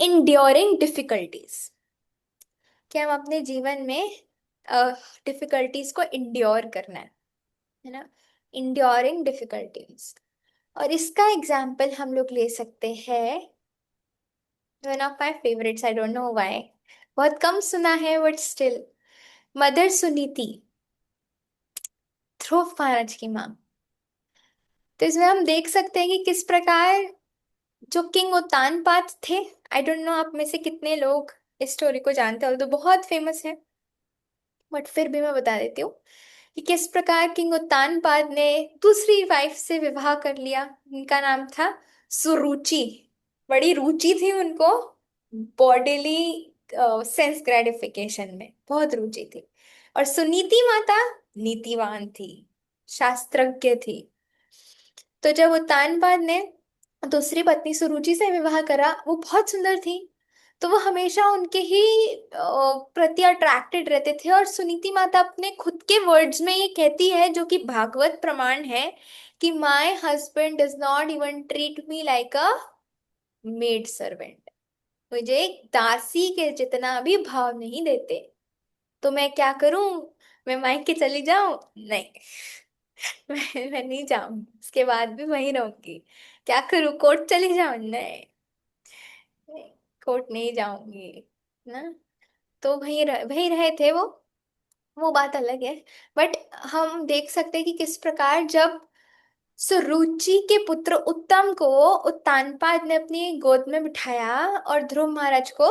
enduring difficulties. कि हम अपने जीवन में difficulties को इंड्योर करना है ना, इंड्योरिंग डिफिकल्टीज। और इसका एग्जाम्पल हम लोग ले सकते हैं, one of my favourites, I don't know why, बहुत कम सुना है बट स्टिल, मदर सुनीति, ध्रुव महाराज की माँ। तो इसमें हम देख सकते हैं कि किस प्रकार जो किंग उत्तानपाद थे, आई डोंट नो आप में से कितने लोग इस स्टोरी को जानते हो, तो बहुत फेमस है बट फिर भी मैं बता देती हूँ कि किस प्रकार किंग उत्तानपाद ने दूसरी वाइफ से विवाह कर लिया। उनका नाम था सुरुचि। बड़ी रुचि थी उनको बॉडीली सेंस ग्रेटिफिकेशन में, बहुत रुचि थी। और सुनीति माता नीतिवान थी, शास्त्रज्ञ थी। तो जब उत्तानपाद ने दूसरी पत्नी सुरुचि से विवाह करा, वो बहुत सुंदर थी, तो वो हमेशा उनके ही प्रति अट्रैक्टेड रहते थे। और सुनीति माता अपने खुद के वर्ड्स में ये कहती है, जो कि भागवत प्रमाण है, कि my husband does not even treat me like a maid servant. मुझे एक दासी के जितना भी भाव नहीं देते, तो मैं क्या करूं? मैं मायके चली जाऊं? नहीं। मैं नहीं जाऊंगी, उसके बाद भी वहीं रहूंगी। क्या करूं, कोर्ट चली जाऊं? नहीं, कोर्ट नहीं जाऊंगी ना। तो वहीं रहे थे वो बात अलग है। बट हम देख सकते हैं कि किस प्रकार जब सुरुचि के पुत्र उत्तम को उत्तानपाद ने अपनी गोद में बिठाया और ध्रुव महाराज को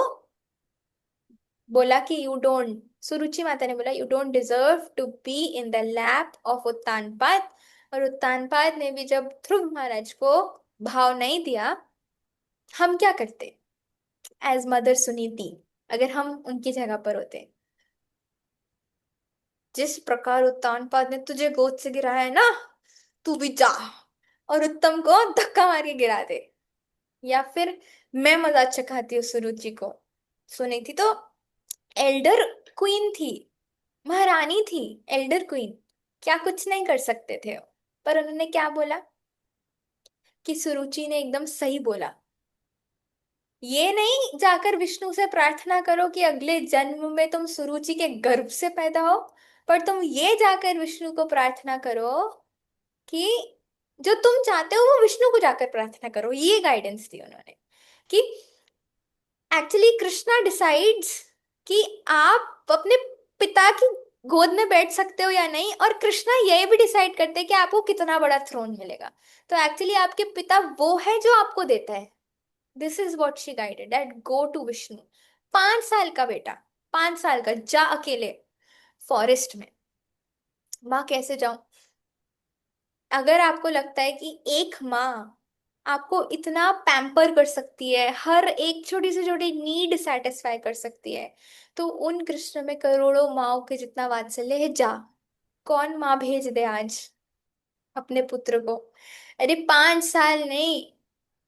बोला कि यू डोंट, सुरुचि माता ने बोला, you don't deserve to be in the lap of Uttanapada. और उत्तानपाद ने भी जब ध्रुव महाराज को भाव नहीं दिया, हम क्या करते एज मदर सुनीति, अगर हम उनकी जगह पर होते? जिस प्रकार उत्तानपाद ने तुझे गोद से गिराया है ना, तू भी जा और उत्तम को धक्का मार के गिरा दे। या फिर मैं मजाक चखाती हूँ सुरुचि को, सुनीति तो एल्डर क्वीन थी, महारानी थी, एल्डर क्वीन, क्या कुछ नहीं कर सकते थे। पर उन्होंने क्या बोला कि सुरुचि ने एकदम सही बोला, ये नहीं जाकर विष्णु से प्रार्थना करो कि अगले जन्म में तुम सुरुचि के गर्भ से पैदा हो, पर तुम ये जाकर विष्णु को प्रार्थना करो कि जो तुम चाहते हो वो विष्णु को जाकर प्रार्थना करो। ये गाइडेंस दी उन्होंने कि एक्चुअली कृष्णा डिसाइड्स कि आप अपने पिता की गोद में बैठ सकते हो या नहीं, और कृष्णा ये भी डिसाइड करते हैं कि आपको कितना बड़ा थ्रोन मिलेगा। तो एक्चुअली आपके पिता वो है जो आपको देता है। This is what she guided, that go to Vishnu. 5 साल का बेटा, 5 साल का, जा अकेले फॉरेस्ट में। माँ कैसे जाऊं? अगर आपको लगता है कि एक माँ आपको इतना पैम्पर कर सकती है, हर एक छोटी से छोटी नीड सेटिस्फाई कर सकती है, तो उन कृष्ण में करोड़ों माँओं के जितना वात्सल्य है, जा। कौन माँ भेज दे आज अपने पुत्र को? अरे 5 साल नहीं,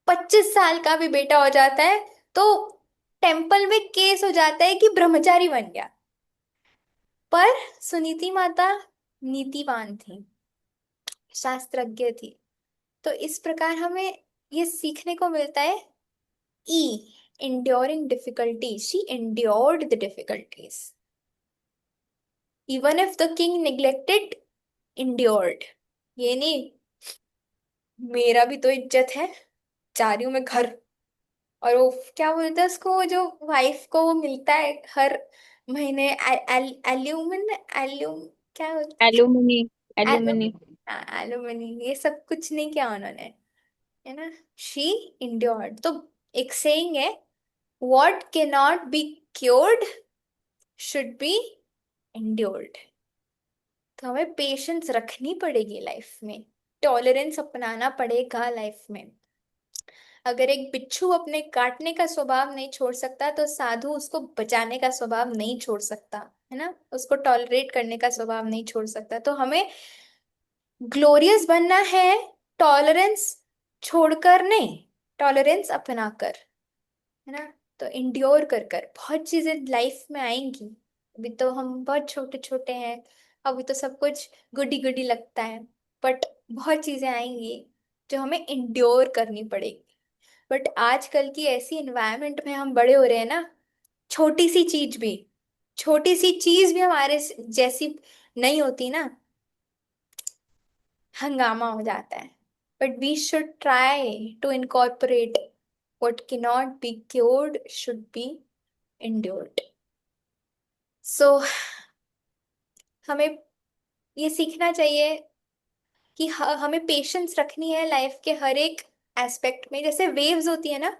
25 साल का भी बेटा हो जाता है तो टेम्पल में केस हो जाता है कि ब्रह्मचारी बन गया। पर सुनीति माता नीतिवान थी, शास्त्रज्ञ थी। तो इस प्रकार हमें ये सीखने को मिलता है। ई, enduring difficulty, she endured the difficulties, even if the king neglected, endured। ये नहीं मेरा भी तो इज्जत है, जा रही हूं मैं घर। और वो क्या बोलते हैं उसको, वो जो वाइफ को वो मिलता है हर महीने एल्यूमिन एल्यूम क्या एलुमनी, एलुमनी। एल्यूमिनी, ये सब कुछ नहीं किया उन्होंने, है ना। She endured. तो एक सेइंग है, what can not be cured should be endured. तो हमें पेशेंस रखनी पड़ेगी लाइफ में, टॉलरेंस अपनाना पड़ेगा लाइफ में। अगर एक बिच्छू अपने काटने का स्वभाव नहीं छोड़ सकता, तो साधु उसको बचाने का स्वभाव नहीं छोड़ सकता, है ना। उसको टॉलरेट करने का स्वभाव नहीं छोड़ सकता। तो हमें ग्लोरियस बनना है, टॉलरेंस छोड़कर नहीं, टॉलरेंस अपनाकर, है ना। तो इंड्योर कर कर बहुत चीजें लाइफ में आएंगी। अभी तो हम बहुत छोटे छोटे हैं, अभी तो सब कुछ गुडी गुडी लगता है, बट बहुत चीजें आएंगी जो हमें इंड्योर करनी पड़ेगी। बट आजकल की ऐसी एनवायरनमेंट में हम बड़े हो रहे हैं ना, छोटी सी चीज भी, छोटी सी चीज भी हमारे जैसी नहीं होती ना, हंगामा हो जाता है। But we should try to incorporate what cannot be cured should be endured. So हमें ये सीखना चाहिए कि हमें पेशेंस रखनी है लाइफ के हर एक एस्पेक्ट में। जैसे वेव्स होती है ना,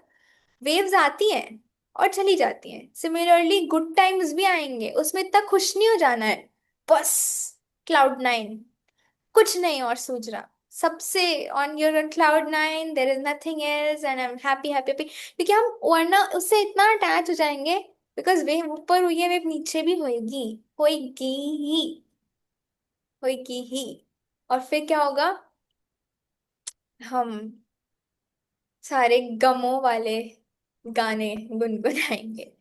वेव्स आती हैं और चली जाती हैं। सिमिलरली गुड टाइम्स भी आएंगे, उसमें इतना खुश नहीं हो जाना है बस क्लाउड 9, कुछ नहीं और सूझ रहा सबसे। On your cloud 9, there is nothing else and I am happy happy happy, क्योंकि हम वरना उससे इतना अटैच हो जाएंगे। बिकॉज वेव ऊपर हुई है, वेव नीचे भी होएगी, होएगी ही, होएगी ही। और फिर क्या होगा, हम सारे गमों वाले गाने गुनगुनाएंगे,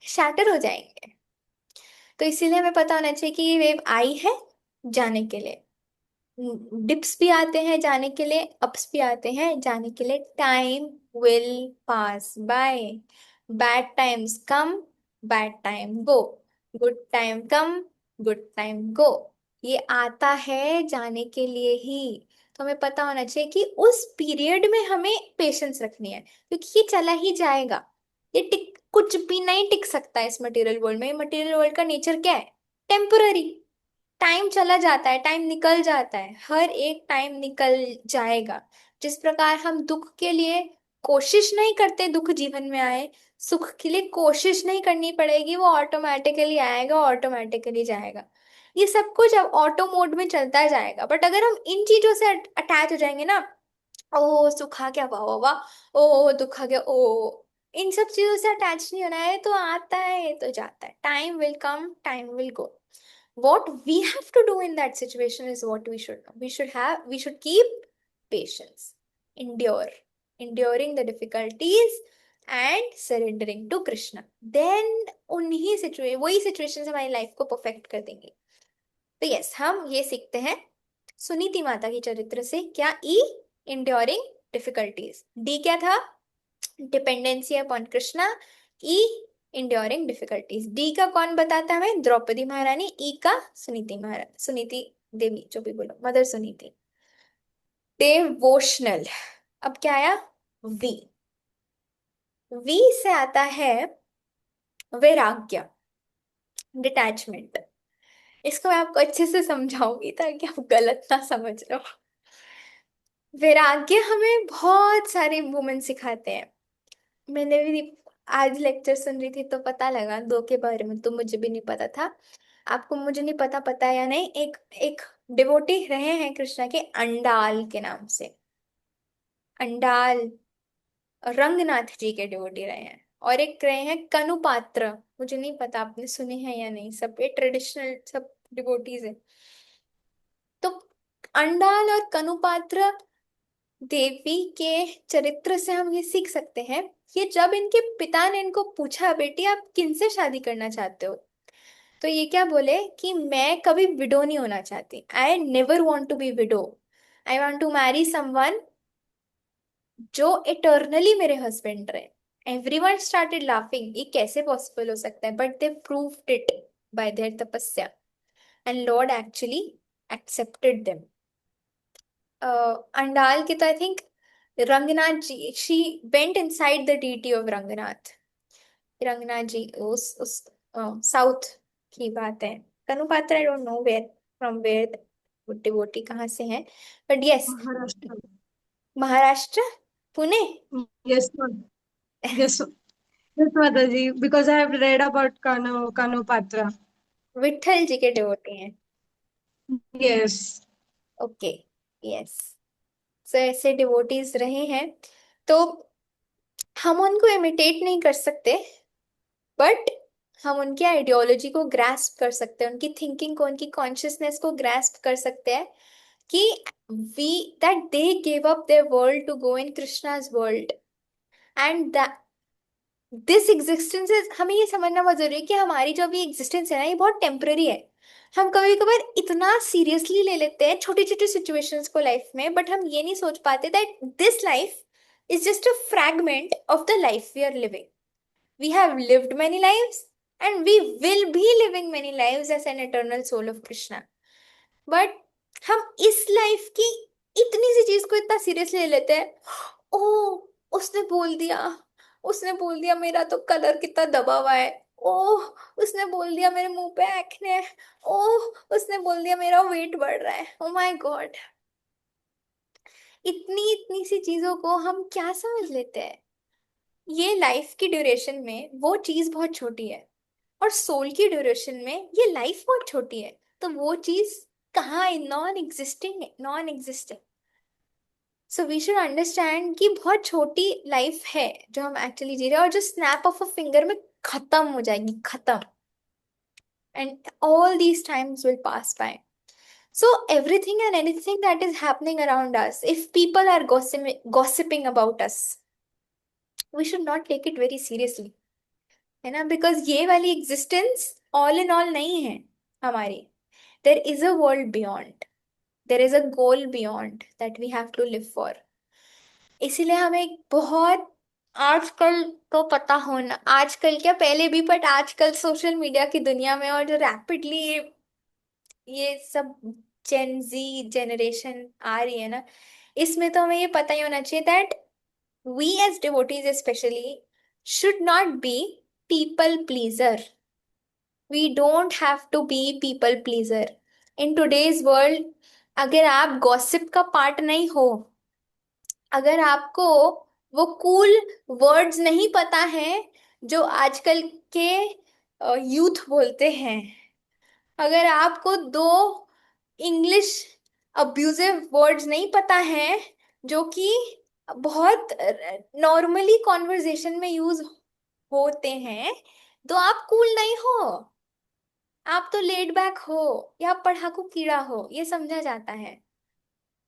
शैटर हो जाएंगे। तो इसीलिए हमें पता होना चाहिए कि ये वेव आई है जाने के लिए। डिप्स भी आते हैं जाने के लिए, अप्स भी आते हैं जाने के लिए। Time will pass by, bad times come, bad time go, good time come, good time go. ये आता है जाने के लिए ही। तो हमें पता होना चाहिए कि उस पीरियड में हमें पेशेंस रखनी है, क्योंकि ये चला ही जाएगा। ये टिक कुछ भी नहीं टिक सकता इस मटेरियल वर्ल्ड में। मटेरियल वर्ल्ड का नेचर क्या है, टेम्पररी। टाइम चला जाता है, टाइम निकल जाता है, हर एक टाइम निकल जाएगा। जिस प्रकार हम दुख के लिए कोशिश नहीं करते दुख जीवन में आए, सुख के लिए कोशिश नहीं करनी पड़ेगी, वो ऑटोमेटिकली आएगा, ऑटोमेटिकली जाएगा। ये सब कुछ अब ऑटो मोड में चलता जाएगा। बट अगर हम इन चीजों से अटैच हो जाएंगे ना, ओ सुख आ गया, वाह वाह वाह, ओ दुख आ गया, ओ, इन सब चीजों से अटैच नहीं होना है। तो आता है तो जाता है, time will come, time will go. What we have to do in that situation is what we should know. We should keep patience, endure, enduring the difficulties and surrendering to Krishna. Then उन्हीं situation, वही situation हमारी life को perfect कर देंगे। तो yes, हम ये सीखते हैं सुनीति माता की चरित्र से। क्या? ई, इंड्योरिंग डिफिकल्टीज। डी क्या था? Dependency upon Krishna. E, enduring difficulties. D का कौन बताता है हमें? द्रौपदी महारानी। ई का सुनीति महारानी, सुनीति देवी, जो भी बोलो, मदर सुनीति। डेवोशनल। अब क्या आया? वी। वी से आता है वैराग्य, डिटैचमेंट। इसको मैं आपको अच्छे से समझाऊंगी ताकि आप गलत ना समझ लो। वैराग्य हमें बहुत सारे वुमेन सिखाते हैं। मैंने भी आज लेक्चर सुन रही थी तो पता लगा दो के बारे में, तो मुझे भी नहीं पता था। आपको, मुझे नहीं पता पता है या नहीं, एक एक डिवोटी रहे हैं कृष्णा के, अंडाल के नाम से। अंडाल रंगनाथ जी के डिवोटी रहे हैं। और एक रहे हैं कनुपात्र, मुझे नहीं पता आपने सुने हैं या नहीं, सब ये ट्रेडिशनल सब डिवोटीज है। तो अंडाल और कनुपात्र देवी के चरित्र से हम ये सीख सकते हैं कि जब इनके पिता ने इनको पूछा, बेटी आप किनसे शादी करना चाहते हो, तो ये क्या बोले कि मैं कभी विडो नहीं होना चाहती, I never want to be widow, I want to marry someone जो इटर्नली मेरे हस्बैंड रहे। एवरीवन स्टार्टेड लाफिंग, ये कैसे पॉसिबल हो सकता है, but they proved it by their तपस्या, and lord actually accepted them. Andal की तो I think Ranganath ji, she went inside the deity of Ranganath. Ranganath ji उस साउथ की बात है। Kanu Patra, I don't know where from where devotee कहाँ से हैं, but yes, Maharashtra. Maharashtra, Pune. Yes, ma'am. Yes, yes, Mataji. Because I have read about Kanu Patra. Vithal ji के डिवोटी हैं। Yes. Okay, yes. सो ऐसे डिवोटीज रहे हैं, तो हम उनको इमिटेट नहीं कर सकते, बट हम उनकी आइडियोलॉजी को ग्रास्प कर सकते हैं, उनकी थिंकिंग को, उनकी कॉन्शियसनेस को ग्रास्प कर सकते हैं कि we that they give up their world to go in Krishna's world, and this existence is, हमें ये समझना बहुत जरूरी है कि हमारी जो भी एग्जिस्टेंस है ना, ये बहुत टेम्पररी है। हम कभी कभार इतना सीरियसली ले लेते हैं छोटी छोटी सिचुएशंस को लाइफ में, बट हम ये नहीं सोच पाते that this life is just a fragment of the life we are living. We have lived many lives and we will be living many lives as an eternal soul of Krishna. But हम इस life की इतनी सी चीज को इतना seriously ले लेते हैं। ओ, उसने बोल दिया, उसने बोल दिया मेरा तो कलर कितना दबा हुआ है। ओह, उसने बोल दिया मेरे मुंह पे एक्ने है। ओह, उसने बोल दिया मेरा वेट बढ़ रहा है। ओ माय गॉड, इतनी इतनी सी चीजों को हम क्या समझ लेते हैं। ये लाइफ की ड्यूरेशन में वो चीज बहुत छोटी है, और सोल की ड्यूरेशन में ये लाइफ बहुत छोटी है, तो वो चीज कहाँ है? नॉन एग्जिस्टिंग है, non existing. So we should understand कि बहुत छोटी लाइफ है जो हम एक्चुअली जी रहे हैं, और जो स्नैप ऑफ अ फिंगर में खत्म हो जाएगी, खत्म। And all these times will pass by. So everything and anything that is happening around us, if people are gossiping about us, we should not take it very seriously, है ना? Because ये वाली existence all in all नहीं है हमारी। There is a world beyond, there is a goal beyond that we have to live for. इसीलिए हमें बहुत, आजकल तो पता होना, आजकल क्या पहले भी, बट आजकल सोशल मीडिया की दुनिया में और जो रैपिडली ये सब जेन जी जनरेशन आ रही है ना, इसमें तो हमें ये पता ही होना चाहिए that we as devotees especially should not be people pleaser. We don't have to be people pleaser in today's world। अगर आप गॉसिप का पार्ट नहीं हो, अगर आपको वो कूल वर्ड्स नहीं पता है जो आजकल के यूथ बोलते हैं, अगर आपको दो इंग्लिश अब्यूजिव वर्ड्स नहीं पता है जो कि बहुत नॉर्मली कॉन्वर्जेशन में यूज होते हैं, तो आप कूल नहीं हो, आप तो लेड बैक हो, या पढ़ाकू कीड़ा हो, ये समझा जाता है।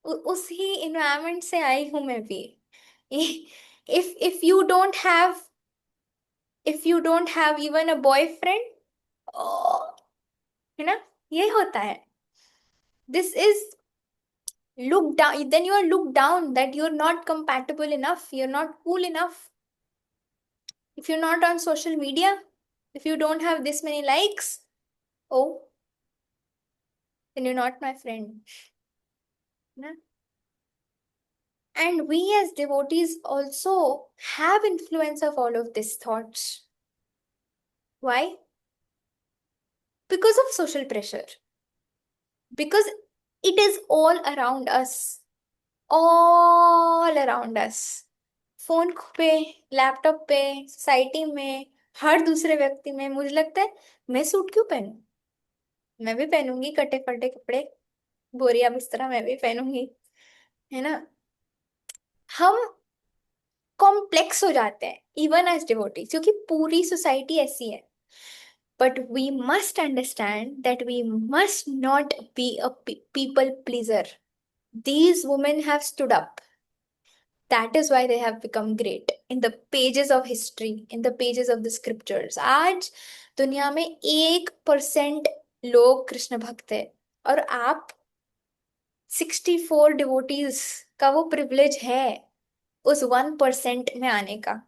उस ही इन्वायरमेंट से आई हूं मैं भी। If you don't have, if you don't have even a boyfriend, है ना, ये होता है। This is look down, then you are looked down, that you're not compatible enough, you're not cool enough. If you're not on social media, if you don't have this many likes, oh, then you're not my friend. Na? And we as devotees also have influence of all of these thoughts. Why? Because of social pressure, because it is all around us, all around us। Phone पे, laptop पे, society में, हर दूसरे व्यक्ति में। मुझे लगता है मैं सूट क्यों पहनूं, मैं भी पहनूंगी कटे फटे कपड़े, बोरिया बिस्तरा मैं भी पहनूंगी, है ना? हम कॉम्प्लेक्स हो जाते हैं इवन एज डिवोटीज, क्योंकि पूरी सोसाइटी ऐसी है। But we must understand that we must not be a people pleaser. These women have stood up. That is why they have become great in the pages of history, in the pages of the scriptures। आज दुनिया में 1% लोग कृष्ण भक्त है, और आप 64 devotees का वो प्रिविलेज है उस 1% में आने का।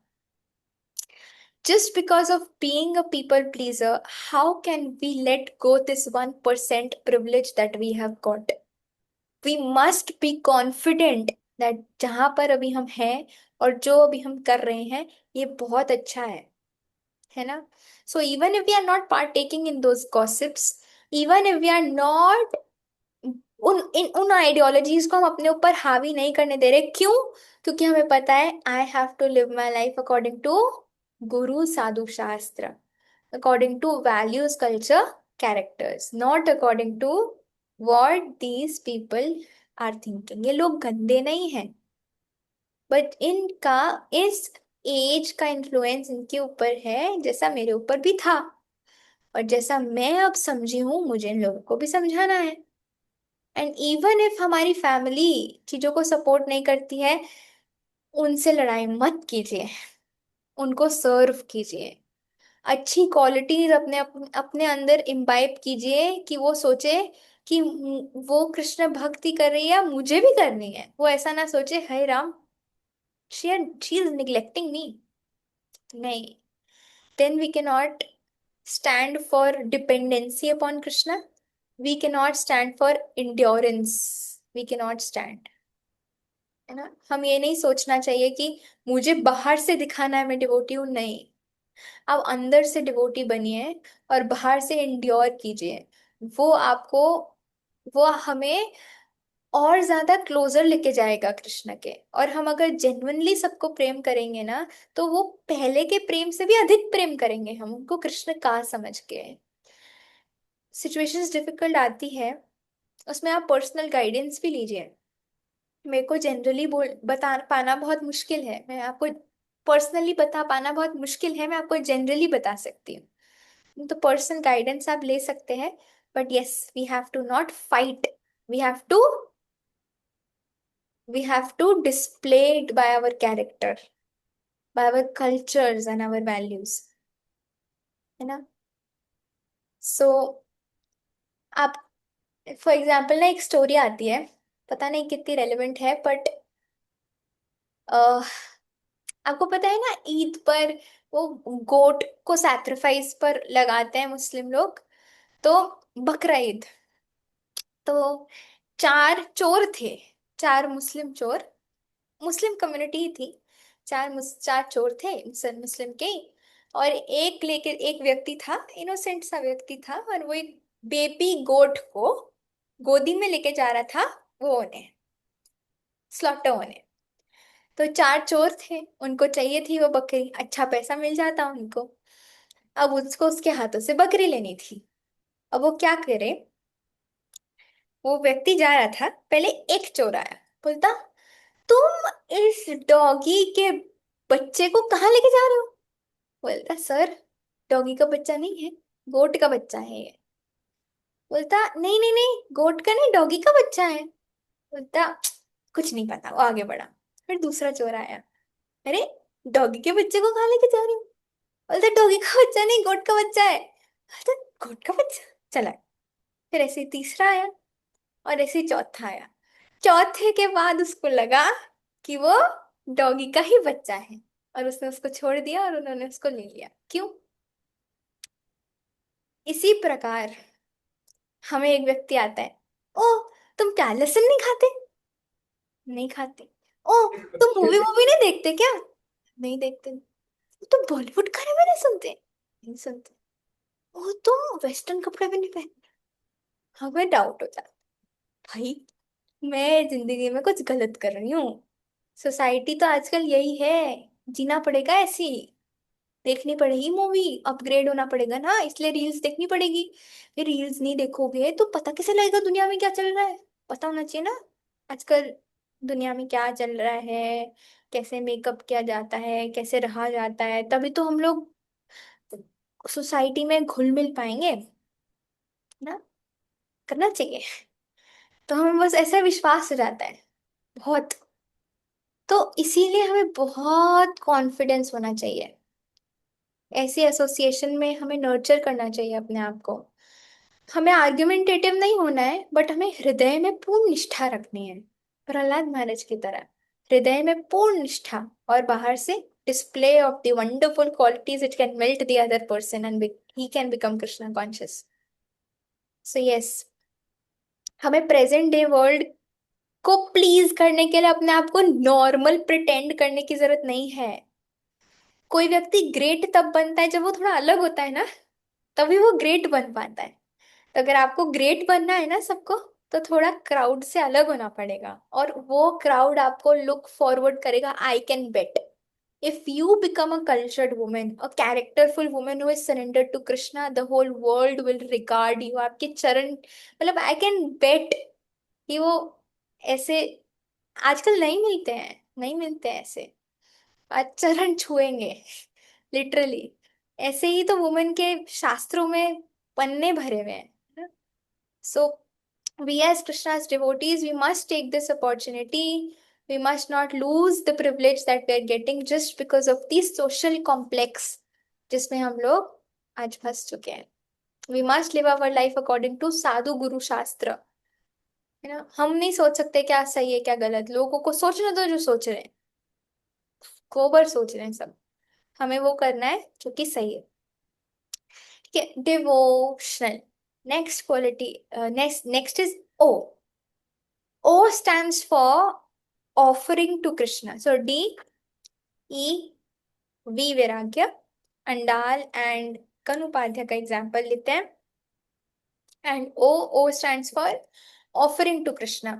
Just because of being a people pleaser, how can we let go this 1% privilege that we have got? We must be confident that जहां पर अभी हम हैं और जो अभी हम कर रहे हैं, ये बहुत अच्छा है। है ना? So even if we are not partaking in those gossips, even if we are not उन आइडियोलॉजीज को हम अपने ऊपर हावी नहीं करने दे रहे। क्यों? क्योंकि हमें पता है I have to live my life according to guru sadhu shastra, according to values culture characters, not according to what these people are thinking. ये लोग गंदे नहीं हैं, बट इनका इस एज का इन्फ्लुएंस इनके ऊपर है, जैसा मेरे ऊपर भी था, और जैसा मैं अब समझी हूं मुझे इन लोगों को भी समझाना है। एंड इवन इफ हमारी फैमिली चीजों को सपोर्ट नहीं करती है, उनसे लड़ाई मत कीजिए, उनको सर्व कीजिए, अच्छी क्वालिटीज अपने अंदर इम्बाइब कीजिए कि वो सोचे कि वो कृष्ण भक्ति कर रही है, मुझे भी करनी है। वो ऐसा ना सोचे हाय राम, शी इज निग्लेक्टिंग मी। नहीं, then we cannot stand for dependency upon Krishna. We cannot stand for endurance. We cannot stand, है ना? हम ये नहीं सोचना चाहिए कि मुझे बाहर से दिखाना है मैं डिवोटी हूं। नहीं, आप अंदर से डिवोटी बनिए और बाहर से इंड्योर कीजिए। वो आपको, वो हमें और ज्यादा क्लोजर लेके जाएगा कृष्ण के। और हम अगर जेन्युइनली सबको प्रेम करेंगे ना, तो वो पहले के प्रेम से भी अधिक प्रेम करेंगे हम उनको कृष्ण का समझ के। सिचुएशंस डिफिकल्ट आती है, उसमें आप पर्सनल गाइडेंस भी लीजिए। मेरे को जनरली बोल बता पाना बहुत मुश्किल है, मैं आपको पर्सनली बता पाना बहुत मुश्किल है, मैं आपको जनरली बता सकती हूँ। तो पर्सनल गाइडेंस आप ले सकते हैं, but yes, we have to not fight, we have to we have to display it by our character, by our cultures and our values, है ना? सो आप, फॉर एग्जाम्पल ना, एक स्टोरी आती है, पता नहीं कितनी रेलेवेंट है, बट आपको पता है ना, ईद पर वो गोट को सैक्रिफाइस पर लगाते हैं मुस्लिम लोग। तो बकरा ईद, तो चार चोर थे, चार मुस्लिम चोर, मुस्लिम कम्युनिटी ही थी। चार चोर थे मुस्लिम के। और एक लेके एक व्यक्ति था, इनोसेंट सा व्यक्ति था, और वो एक बेबी गोट को गोदी में लेके जा रहा था, वो होने स्लॉटर होने। तो चार चोर थे, उनको चाहिए थी वो बकरी, अच्छा पैसा मिल जाता उनको। अब उसको उसके हाथों से बकरी लेनी थी। अब वो क्या करे, वो व्यक्ति जा रहा था, पहले एक चोर आया, बोलता तुम इस डॉगी के बच्चे को कहाँ लेके जा रहे हो? बोलता सर, डॉगी का बच्चा नहीं है, गोट का बच्चा है ये। बोलता नहीं नहीं नहीं, गोट का नहीं, डॉगी का बच्चा है। बोलता कुछ नहीं पता, वो आगे बढ़ा। फिर दूसरा चोर आया, अरे डॉगी के बच्चे को कहाँ लेके जा रही हूँ? बोलता डॉगी का बच्चा नहीं, गोट का बच्चा है। बोलता गोट का बच्चा, चला। फिर ऐसे ही तीसरा आया, और ऐसे ही चौथा आया। चौथे के बाद उसको लगा कि वो डॉगी का ही बच्चा है, और उसने उसको छोड़ दिया और उन्होंने उसको ले लिया। क्यों? इसी प्रकार हमें एक व्यक्ति आता है, ओ तुम प्याज लहसुन नहीं खाते? नहीं खाते। ओ तुम मूवी वूवी नहीं देखते क्या? नहीं देखते। तुम बॉलीवुड गाने में नहीं सुनते? नहीं सुनते। ओ तुम वेस्टर्न कपड़े भी नहीं पहनते? हमें डाउट हो जाता, भाई मैं जिंदगी में कुछ गलत कर रही हूँ। सोसाइटी तो आजकल यही है, जीना पड़ेगा ऐसी, देखनी पड़ेगी मूवी, अपग्रेड होना पड़ेगा ना, इसलिए रील्स देखनी पड़ेगी। फिर रील्स नहीं देखोगे तो पता कैसे लगेगा दुनिया में क्या चल रहा है? पता होना चाहिए ना आजकल दुनिया में क्या चल रहा है, कैसे मेकअप किया जाता है, कैसे रहा जाता है, तभी तो हम लोग सोसाइटी में घुल मिल पाएंगे ना। करना चाहिए। तो हमें बस ऐसा विश्वास हो जाता है बहुत। तो इसीलिए हमें बहुत कॉन्फिडेंस होना चाहिए, ऐसी एसोसिएशन में हमें नर्चर करना चाहिए अपने आप को। हमें आर्ग्यूमेंटेटिव नहीं होना है, बट हमें हृदय में पूर्ण निष्ठा रखनी है, प्रहलाद महाराज की तरह। हृदय में पूर्ण निष्ठा, और बाहर से display of the wonderful qualities it can melt the other person and he can become Krishna conscious. So yes, हमें प्रेजेंट डे वर्ल्ड को प्लीज करने के लिए अपने आप को नॉर्मल प्रिटेंड करने की जरूरत नहीं है। कोई व्यक्ति ग्रेट तब बनता है जब वो थोड़ा अलग होता है ना, तभी वो ग्रेट बन पाता है। तो अगर आपको ग्रेट बनना है ना सबको, तो थोड़ा क्राउड से अलग होना पड़ेगा, और वो क्राउड आपको लुक फॉरवर्ड करेगा। आई can bat if you become a cultured woman, a characterful woman who is surrendered to Krishna, the whole world will regard you। आपके चरण, मतलब आई कैन बेट कि वो ऐसे आजकल नहीं मिलते हैं, नहीं मिलते हैं ऐसे, आज चरण छुएंगे लिटरली। ऐसे ही तो वुमेन के शास्त्रों में पन्ने भरे हुए हैं। So, we as Krishna's devotees, we must take this opportunity. We must not lose the privilege that we are getting just because of the social complex जिसमें हम लोग आज फंस चुके हैं। We must live our life according to साधु गुरु शास्त्र, है ना। हम नहीं सोच सकते क्या सही है क्या गलत, लोगों को सोचने दो जो सोच रहे हैं, गोबर सोच रहे हैं सब। हमें वो करना है जो कि सही है। ठीक है, devotional. Next quality, next is O. O stands for offering to Krishna. So D, E, V Vairagya, Andal and Kanupadhya का एग्जाम्पल लेते हैं। And O stands for offering to Krishna।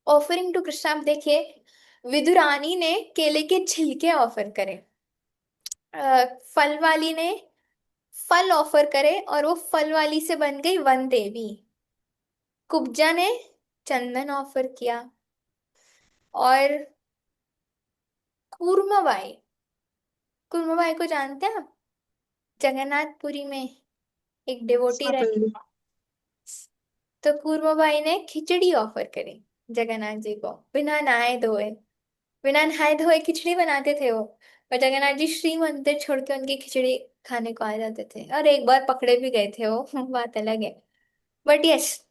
Offering to Krishna, आप देखिए विदुरानी ने केले के छिलके ऑफर करे, फल वाली ने फल ऑफर करे और वो फल वाली से बन गई वन देवी। कुब्जा ने चंदन ऑफर किया, और कूर्मबाई, कुर्माबाई को जानते हैं आप, जगन्नाथपुरी में एक डिवोटी रहती। तो कुर्माबाई ने खिचड़ी ऑफर करी जगन्नाथ जी को, बिना नहाए धोए। बिना नहाए धोए खिचड़ी बनाते थे वो, और जगन्नाथ जी श्री मंदिर छोड़ के उनकी खिचड़ी खाने को आ जाते थे, और एक बार पकड़े भी गए थे वो बात अलग है। बट यस,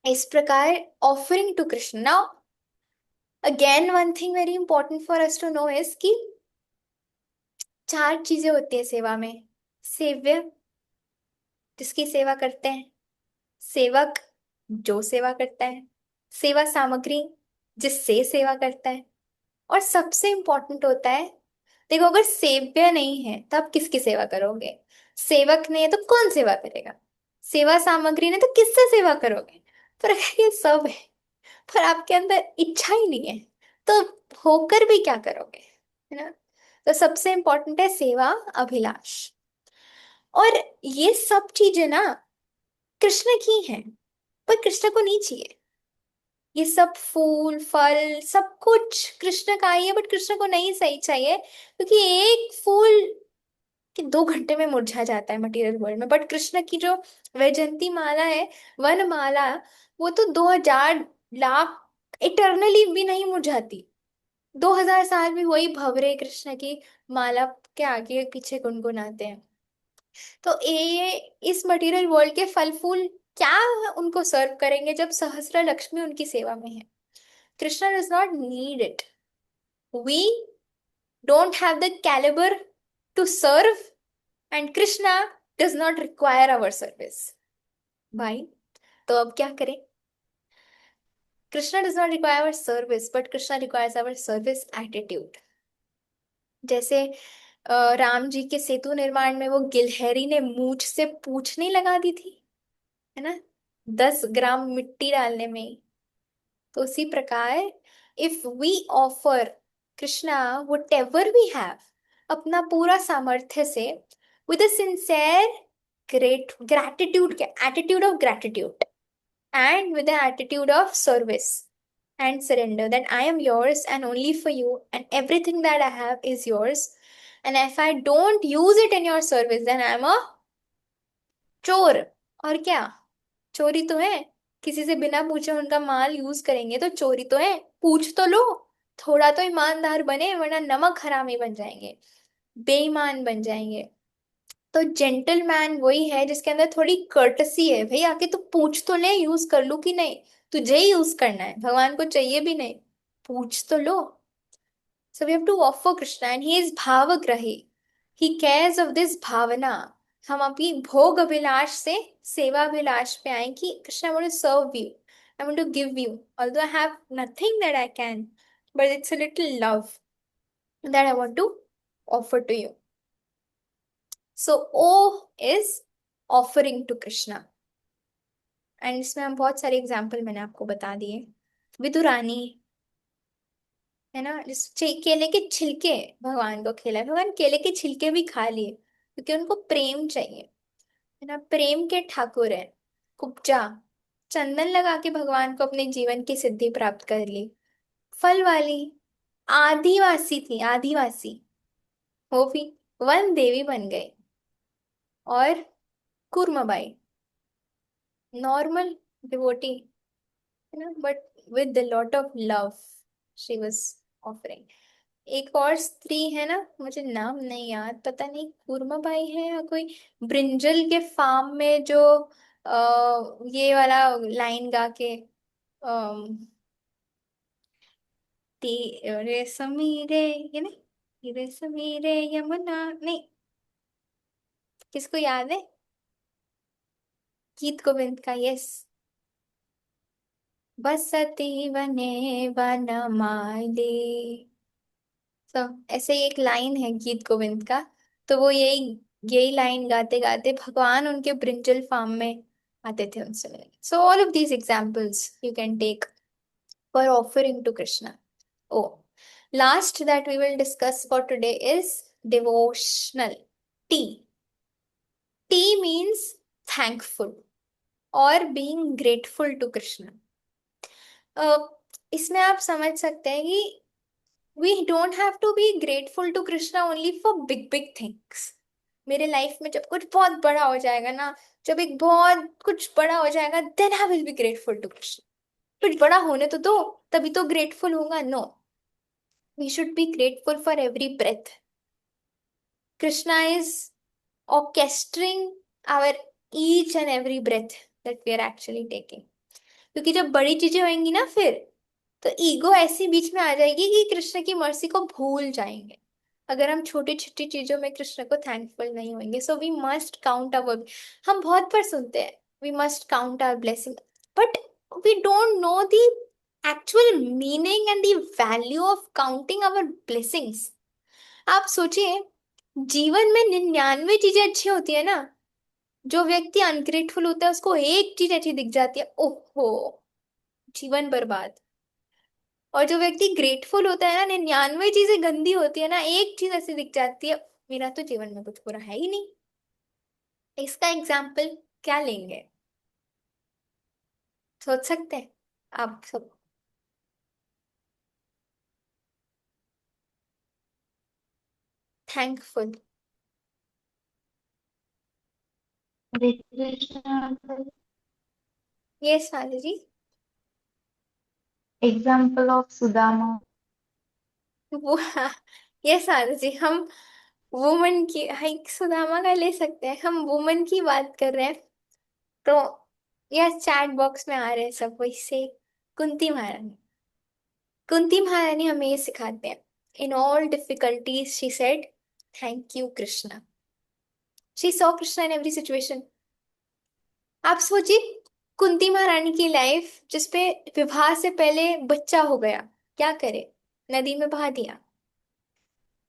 इस प्रकार offering to Krishna. Now again one thing very important for us to know is कि चार चीजें होती है सेवा में। सेव्य, जिसकी सेवा करते हैं। सेवक, जो सेवा करता है। सेवा सामग्री, जिससे सेवा करता है। और सबसे इंपॉर्टेंट होता है, देखो अगर सेव्य नहीं है तो आप किसकी सेवा करोगे। सेवक नहीं है तो कौन सेवा करेगा। सेवा सामग्री नहीं तो किससे सेवा करोगे। पर अगर ये सब है, पर आपके अंदर इच्छा ही नहीं है, तो होकर भी क्या करोगे, है ना। तो सबसे इंपॉर्टेंट है सेवा अभिलाष। और ये सब चीजें ना कृष्ण की हैं, पर कृष्ण को नहीं चाहिए। ये सब फूल फल सब कुछ कृष्ण का ही है, बट कृष्ण को नहीं सही चाहिए, क्योंकि एक फूल कि 2 घंटे में मुरझा जाता है मटेरियल वर्ल्ड में, बट कृष्ण की जो वैजंती माला है, वन माला, वो तो 2000 लाख इटरनली भी नहीं मुरझाती। 2000 साल भी वही भंवरे कृष्ण की माला के आगे पीछे गुनगुनाते हैं। तो ये इस मटेरियल वर्ल्ड के फल फूल क्या उनको सर्व करेंगे जब सहस्त्र लक्ष्मी उनकी सेवा में है। Krishna does not need it. We don't have the calibre to serve, and Krishna does not require our service. भाई, तो अब क्या करें। Krishna does not require our service, but Krishna requires our service attitude. जैसे राम जी के सेतु निर्माण में वो गिलहरी ने मूछ से पूछ नहीं लगा दी थी, है ना, 10 ग्राम मिट्टी डालने में ही। तो उसी प्रकार if we offer Krishna whatever we have, अपना पूरा सामर्थ्य से, with a sincere great gratitude, के attitude of gratitude and with the attitude of service and surrender, that I am yours and only for you, and everything that I have is yours, and if I don't use it in your service, then I am a चोर। और क्या, चोरी तो है। किसी से बिना पूछे उनका माल यूज करेंगे तो चोरी तो है। पूछ तो लो, थोड़ा तो ईमानदार बने, वरना नमक हरामी बन जाएंगे, बेईमान बन जाएंगे। तो जेंटलमैन वही है जिसके अंदर थोड़ी कर्टसी है। भाई आके तू पूछ तो ले, यूज कर लू कि नहीं, तुझे ही यूज करना है, भगवान को चाहिए भी नहीं, पूछ तो लो। So we have to offer Krishna and he is भावग्राही, ही केयर्स ऑफ दिस भावना। हम अपनी भोग अभिलाष से सेवा अभिलाष पे आए कि Krishna, I want to serve you, I want to give you, although I have nothing that I can, but it's a little love that I want to offer to you. So O is offering to Krishna. And इसमें हम बहुत सारे example मैंने आपको बता दिए. विदुरानी है ना, जिस केले के छिलके भगवान को खिलाए, भगवान केले के छिलके भी खा लिए क्योंकि उनको प्रेम चाहिए, है ना. प्रेम के ठाकुर है. कुब्जा चंदन लगा के भगवान को अपने जीवन की सिद्धि प्राप्त कर ली. फल वाली आदिवासी थी, आदिवासी, वो भी वन देवी बन गई. और कुर्माबाई नॉर्मल डिवोटी, है ना, but with a lot of love she was offering. एक और स्त्री है ना, मुझे नाम नहीं याद, पता नहीं कुर्माबाई है या कोई, ब्रिंजल के फार्म में जो ये वाला लाइन गा के रे समीरे, ये नहीं, रे समीरे यमुना, नहीं, किसको याद है? गीत गोविंद का, यस. बसती बने बनमाली. तो ऐसे ही एक लाइन है गीत गोविंद का, तो वो यही यही लाइन गाते गाते भगवान उनके ब्रिंजल फार्म में आते थे उनसे मिलने. So all of these examples you can take for offering to Krishna. O, last that we will discuss for today is devotional. T. T means thankful और बीइंग ग्रेटफुल टू कृष्णा. इसमें आप समझ सकते हैं कि we don't have to be grateful to Krishna only for big things. मेरे life में जब कुछ बहुत बड़ा हो जाएगा ना, जब एक बहुत कुछ बड़ा हो जाएगा, then I will be grateful to Krishna. कुछ बड़ा होने तो दो, तभी तो grateful होगा. No, we should be grateful for every breath. Krishna is orchestrating our each and every breath that we are actually taking. क्योंकि जब बड़ी चीजें होंगी ना, फिर तो ईगो ऐसी बीच में आ जाएगी कि कृष्ण की मर्सी को भूल जाएंगे अगर हम छोटी छोटी चीजों में कृष्ण को थैंकफुल नहीं होंगे. So we must count our, हम बहुत बार सुनते हैं we must count our blessing, but we don't know the actual meaning and the value of counting our blessings. आप सोचिए, जीवन में 99 चीजें अच्छी होती है ना, जो व्यक्ति अनग्रेटफुल होता है उसको एक चीज अच्छी दिख जाती है, ओहो, जीवन बर्बाद. और जो व्यक्ति ग्रेटफुल होता है ना, 99 चीजें गंदी होती है ना, एक चीज ऐसी दिख जाती है, मेरा तो जीवन में कुछ बुरा है ही नहीं. इसका एग्जाम्पल क्या लेंगे, सोच सकते हैं आप सब? थैंकफुल. हरे कृष्णा. ये साले जी. Example of Sudama. वो ये साले जी, हम वुमन की हाइक सुदामा का ले सकते हैं, हम वुमन की बात कर रहे हैं. तो यह चैट बॉक्स में आ रहे हैं सब, वैसे कुंती महारानी. कुंती महारानी हमें ये सिखाते हैं, in all difficulties she said thank you Krishna. She saw Krishna in every situation. आप सोचिए, कुंती महारानी की लाइफ जिसपे विवाह से पहले बच्चा हो गया, क्या करे, नदी में बहा दिया.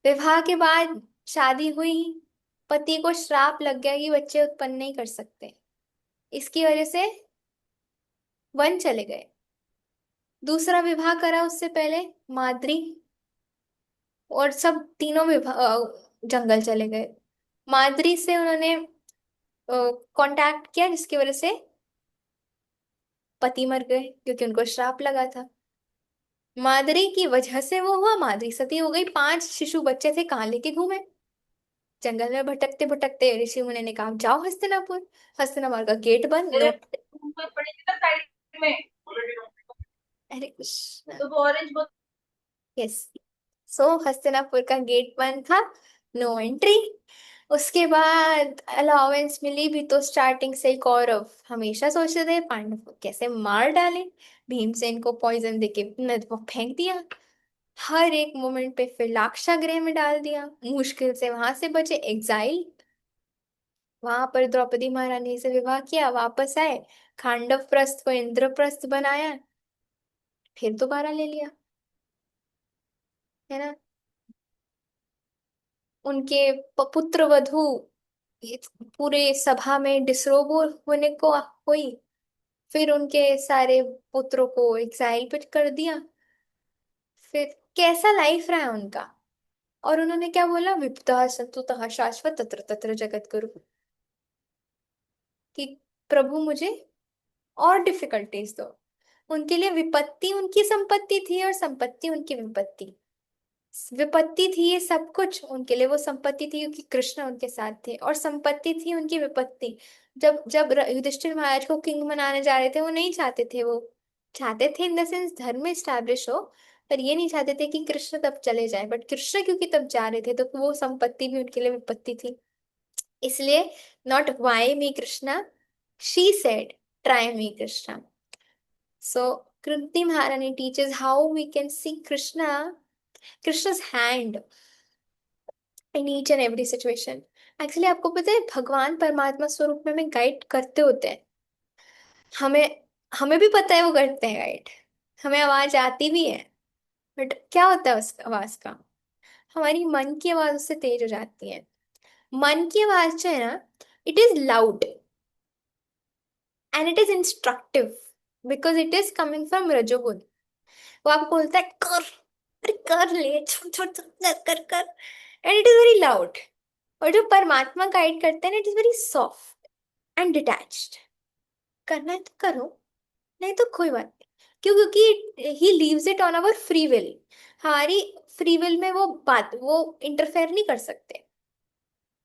विवाह के बाद शादी हुई, पति को श्राप लग गया कि बच्चे उत्पन्न नहीं कर सकते, इसकी वजह से वन चले गए. दूसरा विवाह करा उससे पहले, माद्री, और सब तीनों विवाह जंगल चले गए. माद्री से उन्होंने कांटेक्ट किया जिसकी वजह से पति मर गए क्योंकि उनको श्राप लगा था. माद्री की वजह से वो हुआ, माद्री सती हो गई, 5 शिशु बच्चे थे, कहाँ लेके घूमे, जंगल में भटकते भटकते ऋषि मुनि ने कहा जाओ हस्तिनापुर. हस्तिनापुर का गेट बंद, नो. अरे कृष्ण, यस. सो हस्तिनापुर का गेट बंद था, नो एंट्री. उसके बाद अलाउंस मिली भी तो स्टार्टिंग से ही कौरव हमेशा सोचते थे पांडव को कैसे मार डाले. भीमसेन को पॉइजन देके नदी में फेंक दिया, हर एक मोमेंट पे फिर लाक्षागृह में डाल दिया, मुश्किल से वहां से बचे, एग्जाइल. वहां पर द्रौपदी महारानी से विवाह किया, वापस आए, खांडव प्रस्थ को इंद्रप्रस्थ बनाया, फिर दोबारा ले लिया, है ना. उनके पुत्र वधू ये पूरे सभा में डिसरोब होने को हुई, फिर उनके सारे पुत्रों को एग्जाइल पे कर दिया। फिर कैसा लाइफ रहा है उनका, और उन्होंने क्या बोला, विपदा संतुतः शाश्वत तत्र तत्र जगत गुरु, कि प्रभु मुझे और डिफिकल्टीज दो। उनके लिए विपत्ति उनकी संपत्ति थी और संपत्ति उनकी विपत्ति। विपत्ति थी ये सब कुछ उनके लिए, वो संपत्ति थी क्योंकि कृष्ण उनके साथ थे, और संपत्ति थी उनकी विपत्ति। जब जब युधिष्ठिर महाराज को किंग बनाने जा रहे थे, वो नहीं चाहते थे, वो चाहते थे इन द सेंस धर्म में स्टैब्लिश हो, पर ये नहीं चाहते थे कि कृष्ण तब चले जाए। बट कृष्ण क्योंकि तब जा रहे थे, तो वो संपत्ति भी उनके लिए विपत्ति थी। इसलिए not why me Krishna, she said try me Krishna. So Kriti महारानी teachers how we can see Krishna's hand in each and every situation. Actually आपको पता है, भगवान परमात्मा स्वरूप में हमें गाइड करते होते हैं। हमें हमें भी पता है वो करते हैं गाइड, हमें आवाज आती भी है। बट क्या होता है उस आवाज का, हमारी मन की आवाज उससे तेज हो जाती है। मन की आवाज जो है ना, it is loud and it is instructive because it is coming from रजोगुण। वो आपको बोलता है कर, अरे कर ले, छोड़ छोड़ छोड़, कर कर कर, and it is very loud. और जो परमात्मा गाइड करते हैं ना, it is very soft and detached. करना है तो करो, नहीं तो कोई बात नहीं। क्यों? क्योंकि he leaves it on our free will. हमारी फ्री विल में वो इंटरफेयर नहीं कर सकते,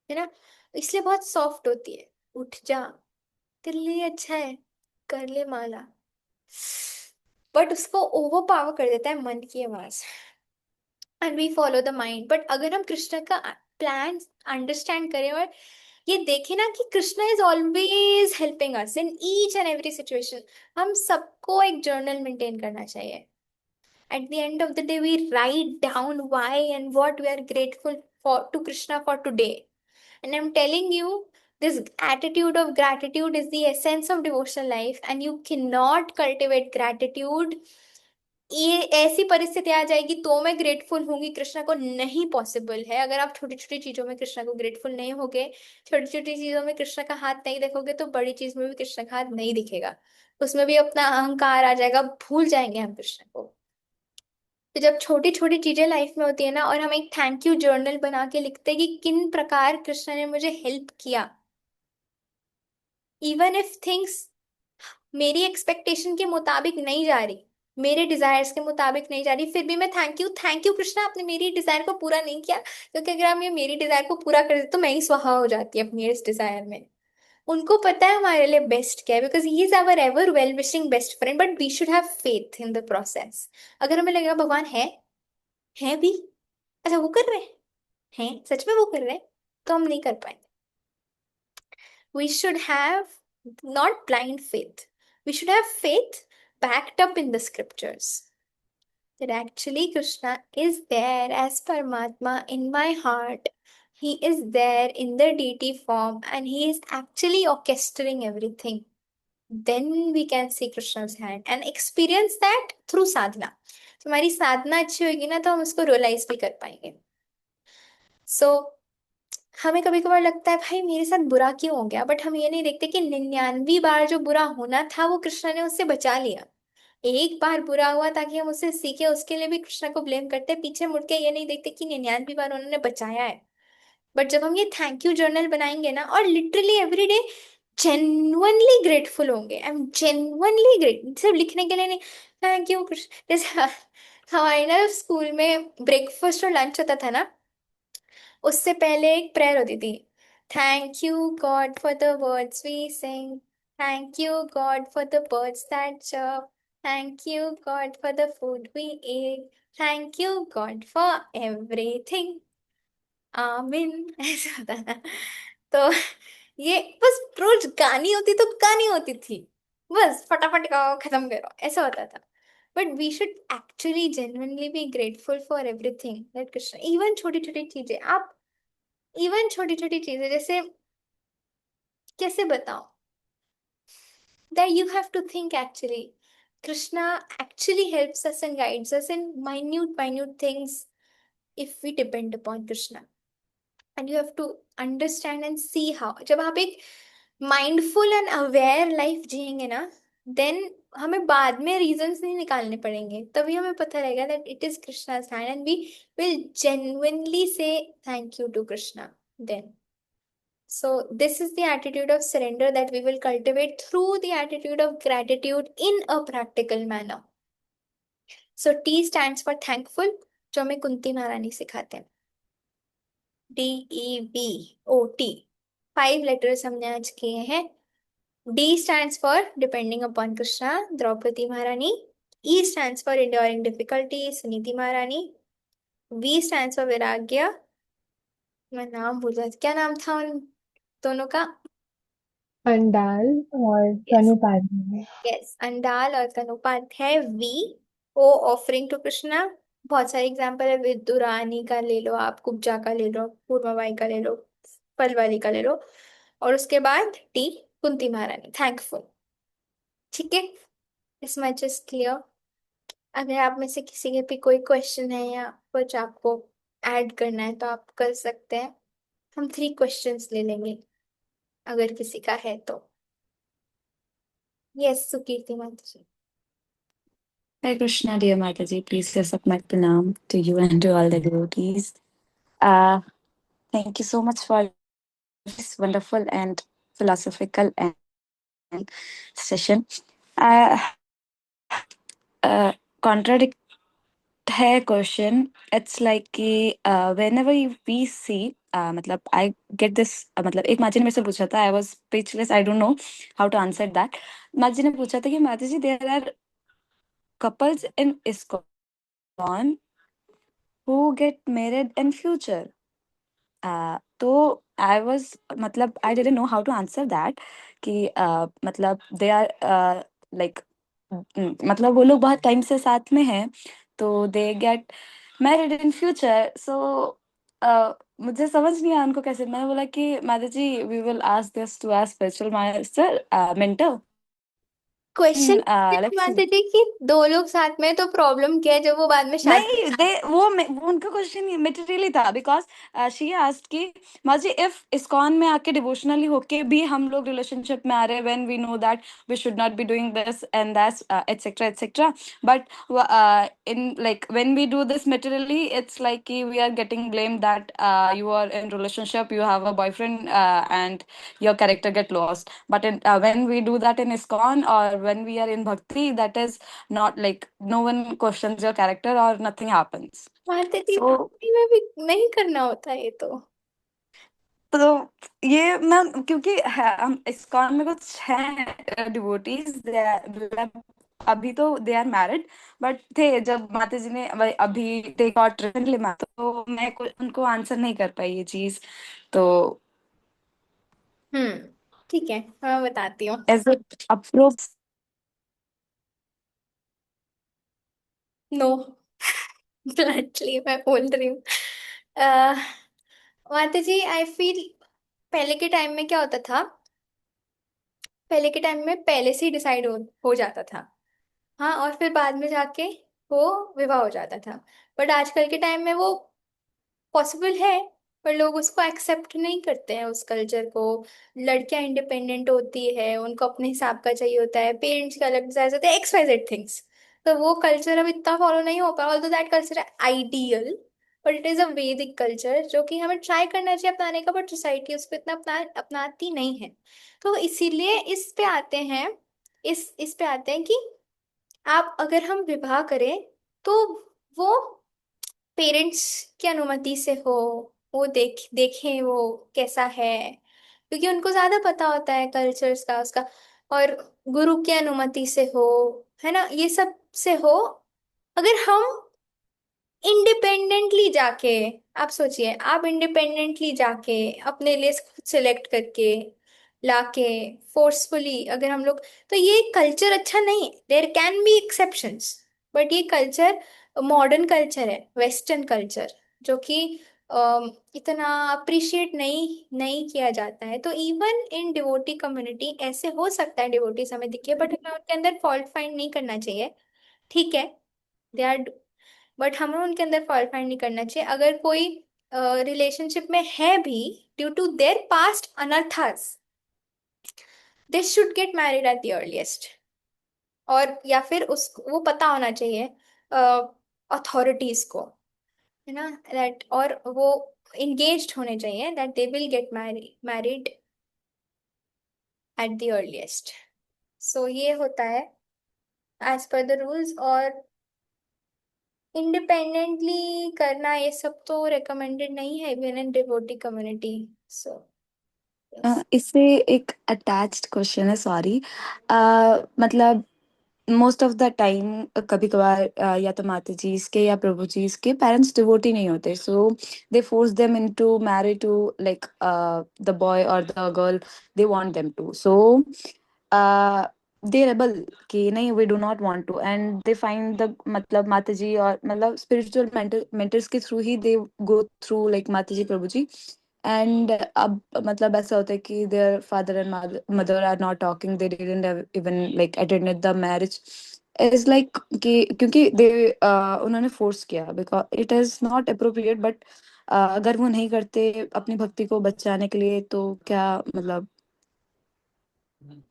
है ना। इसलिए बहुत सॉफ्ट होती है। उठ जा, तेरे लिए अच्छा है, कर ले माला। बट उसको ओवर पावर कर देता है मन की आवाज, and we follow the mind. But अगर हम कृष्ण का प्लान अंडरस्टैंड करें और ये देखें ना कि Krishna is always helping us in each and every situation. हम सबको एक जर्नल मेंटेन करना चाहिए। At the end of the day we write down why and what we are grateful for to Krishna for today. And I am telling you, this attitude of gratitude is the essence of devotional life, and you cannot cultivate gratitude। ये ऐसी परिस्थिति आ जाएगी तो मैं grateful होंगी कृष्णा को, नहीं possible है। अगर आप छोटी छोटी चीजों में कृष्णा को ग्रेटफुल नहीं होगे, छोटी छोटी चीजों में कृष्णा का हाथ नहीं देखोगे, तो बड़ी चीज में भी कृष्णा का हाथ नहीं दिखेगा। उसमें भी अपना अहंकार आ जाएगा, भूल जाएंगे हम कृष्ण को। तो जब छोटी छोटी चीजें लाइफ में होती है ना, और हम एक थैंक यू जर्नल बना के लिखते हैं कि किन प्रकार कृष्ण ने मुझे हेल्प किया, इवन इफ थिंग्स मेरी एक्सपेक्टेशन के मुताबिक नहीं जा रही, मेरे डिजायर्स के मुताबिक नहीं जा रही, फिर भी मैं थैंक यू कृष्णा, आपने मेरी डिजायर को पूरा नहीं किया। क्योंकि अगर आप ये मेरी डिजायर को पूरा कर देते तो मैं ही स्वाहा हो जाती अपनी इस डिजायर में। उनको पता है हमारे लिए बेस्ट क्या है, because he is our ever well wishing best friend, but we should have faith in the process. अगर हमें लगेगा भगवान है भी, अच्छा वो कर रहे हैं, सच में वो कर रहे हैं, तो हम नहीं कर पाएंगे। We should have not blind faith. We should have faith backed up in the scriptures. That actually Krishna is there as Paramatma in my heart. He is there in the deity form and he is actually orchestrating everything. Then we can see Krishna's hand and experience that through sadhana. तो हमारी साधना अच्छी होगी ना, तो हम उसको realise भी कर पाएंगे। हमें कभी कभार लगता है भाई मेरे साथ बुरा क्यों हो गया, बट हम ये नहीं देखते कि 99 बार जो बुरा होना था वो कृष्णा ने उससे बचा लिया। एक बार बुरा हुआ ताकि हम उससे सीखे, उसके लिए भी कृष्णा को ब्लेम करते हैं, पीछे मुड़ के ये नहीं देखते कि 99 बार उन्होंने बचाया है। बट जब हम ये थैंक यू जर्नल बनाएंगे ना, और literally every day genuinely grateful होंगे, आई एम जेन्युइनली ग्रेट, सिर्फ लिखने के लिए नहीं, थैंक यू कृष्ण। जैसे हमारे ना स्कूल में ब्रेकफास्ट और लंच होता था ना, उससे पहले एक प्रेयर होती थी, thank you God for the words we sing, thank you God for the birds that chirp, thank you God for the food we eat, thank you God for everything, amen. ऐसा होता था। तो ये बस रोज गानी होती तो गानी होती थी, बस फटाफट गाओ खत्म करो, ऐसा होता था। But we should actually genuinely be grateful for everything that Krishna. Even छोटी छोटी चीजें, आप इवन छोटी छोटी चीजें, जैसे कैसे बताओ, that you have to think actually. Krishna actually helps us and guides us in minute things if we depend upon Krishna. And you have to understand and see how. जब आप एक माइंडफुल एंड अवेयर लाइफ जिएंगे ना, then हमें बाद में reasons नहीं निकालने पड़ेंगे, तभी हमें पता रहेगा that it is Krishna's hand and we will genuinely say thank you to Krishna then. So this is the attitude of surrender that we will cultivate through the attitude of gratitude in a practical manner. So T stands for thankful, जो हमें कुंती महारानी सिखाते हैं। DEVOT, 5 letters हमने आज किए हैं। D stands for depending upon Krishna, Draupadi Maharani. E stands for enduring difficulty, Suniti Maharani. V stands for Viragya, मैं नाम भूल जाती, क्या नाम था उन दोनों का? अंडाल और यस, तनुपाध्याय। यस, अंडाल और Tanupadhyay. We, oh offering to Krishna. बहुत सारे एग्जाम्पल है, विदुरानी का ले लो आप, कुब्जा का ले लो, पूर्वाबाई का ले लो, पलवाली का ले लो। और उसके बाद टी, कुंती महारानी, थैंकफुल। ठीक है, इस मच इज क्लियर। अगर आप में से किसी के भी कोई क्वेश्चन है या कुछ आपको ऐड करना है तो आप कर सकते हैं। हम 3 क्वेश्चंस ले लेंगे अगर किसी का है तो। यस, सुकीर्ति माता जी। Hare Krishna, dear Mataji. Please accept my pranam to you and to all the devotees. Thank you so much for this wonderful and philosophical and session. Uh, Contradict है क्वेश्चन. It's like कि whenever we see मतलब I get this मतलब एक माजी ने मेरे से पूछा था. I was speechless. I don't know how to answer that. माजी ने पूछा था कि माता जी, there are couples in ISKCON who get married in future. तो आई वॉज मतलब I didn't know how to answer that कि मतलब दे आर लाइक मतलब वो लोग बहुत टाइम से साथ में हैं तो they get married in future. So मुझे समझ नहीं आया उनको कैसे. मैंने बोला कि माता जी we will ask this to our spiritual master mentor. Question let's see. माता जी कि 2 लोग साथ में तो प्रॉब्लम क्या है जब वो बाद में शादी? नहीं दे वो उनका क्वेश्चन मेटेरियली था बिकॉज शी आस्क्ड कि माजी इफ इस्कॉन में आके डिवोशनली होके भी हम लोग रिलेशनशिप में आ रहे हैं when we know that we should not be doing this and that's etcetera etcetera but in like when we do this materially it's like we are getting blamed that you are in relationship, you have a boyfriend and your character get lost. But when we do that in ISKCON or when we are in bhakti, that is not like no one questions your character or nothing happens. माता जी So भक्ति में भी नहीं करना होता ये तो ये मैं क्योंकि हम ISKCON में कुछ हैं डिवोटीज अभी तो दे आर मैरिड बट थे जब माता जी ने अभी दे गॉट रिसेंटली मैरिड तो मैं उनको आंसर नहीं कर पाई ये चीज. तो हम्म, ठीक है, मैं बताती हूँ। As it approve. No, bluntly मैं बोल रही हूँ। अह, माता जी आई फील पहले के टाइम में क्या होता था, पहले के टाइम में पहले से ही डिसाइड हो जाता था। हाँ, और फिर बाद में जाके वो विवाह हो जाता था। बट आजकल के टाइम में वो पॉसिबल है, पर लोग उसको एक्सेप्ट नहीं करते हैं उस कल्चर को। लड़कियां इंडिपेंडेंट होती है, उनको अपने हिसाब का चाहिए होता है, पेरेंट्स का अलग डिजायर होते हैं, XYZ थिंग्स। तो वो कल्चर अब इतना फॉलो नहीं हो पा, ऑल्दो दैट कल्चर है आइडियल, बट इट इज अ वैदिक कल्चर जो कि हमें ट्राई करना चाहिए अपनाने का, बट सोसाइटी उसको इतना अपनाती नहीं है। तो इसीलिए इस पे आते हैं, इस पे आते हैं कि आप अगर हम विवाह करें तो वो पेरेंट्स की अनुमति से हो, वो देखें वो कैसा है, क्योंकि उनको ज्यादा पता होता है कल्चर्स का उसका। और गुरु की अनुमति से हो, है ना, ये सब से हो। अगर हम इंडिपेंडेंटली जाके, आप सोचिए, आप इंडिपेंडेंटली जाके अपने लिए खुद सिलेक्ट करके लाके फोर्सफुली अगर हम लोग, तो ये कल्चर अच्छा नहीं। There can be exceptions, but ये कल्चर मॉडर्न कल्चर है, वेस्टर्न कल्चर, जो कि इतना अप्रिशिएट नहीं नहीं किया जाता है। तो इवन इन डिवोटी कम्युनिटी ऐसे हो सकता है, डिवोटी हमें दिखे, बट हमें उनके अंदर फॉल्ट फाइंड नहीं करना चाहिए। ठीक है, दे आर, बट हमें उनके अंदर फॉल्ट फाइंड नहीं करना चाहिए। अगर कोई रिलेशनशिप में है भी, ड्यू टू देयर पास्ट अनर्थास, they should get married at the earliest. और या फिर उस वो पता होना चाहिए अथॉरिटीज को, है ना, दैट, और वो engaged होने चाहिए that they will get married at the earliest. So ये होता है एज पर द रूल्स। और इंडिपेंडेंटली करना ये सब तो रिकमेंडेड नहीं है even in devotee community. So yes. इससे एक अटैच्ड क्वेश्चन है, सॉरी। मतलब मोस्ट ऑफ द टाइम कभी कभार या तो माता जी के या प्रभु जी के पेरेंट्स डिवोटी नहीं होते, so they force them into marry to like the boy और the girl they want them to, so they rebel कि नहीं, we do not want to, and they find the मतलब माता जी और मतलब स्पिरिचुअल मेंटर्स के थ्रू ही दे गो थ्रू लाइक माता जी प्रभु जी। एंड अब मतलब ऐसा होता है कि their father and mother are not talking, they didn't even like attended the marriage, is like कि क्योंकि दे उन्होंने फोर्स किया, because it is not appropriate, but अगर वो नहीं करते अपनी भक्ति को बचाने के लिए तो क्या मतलब।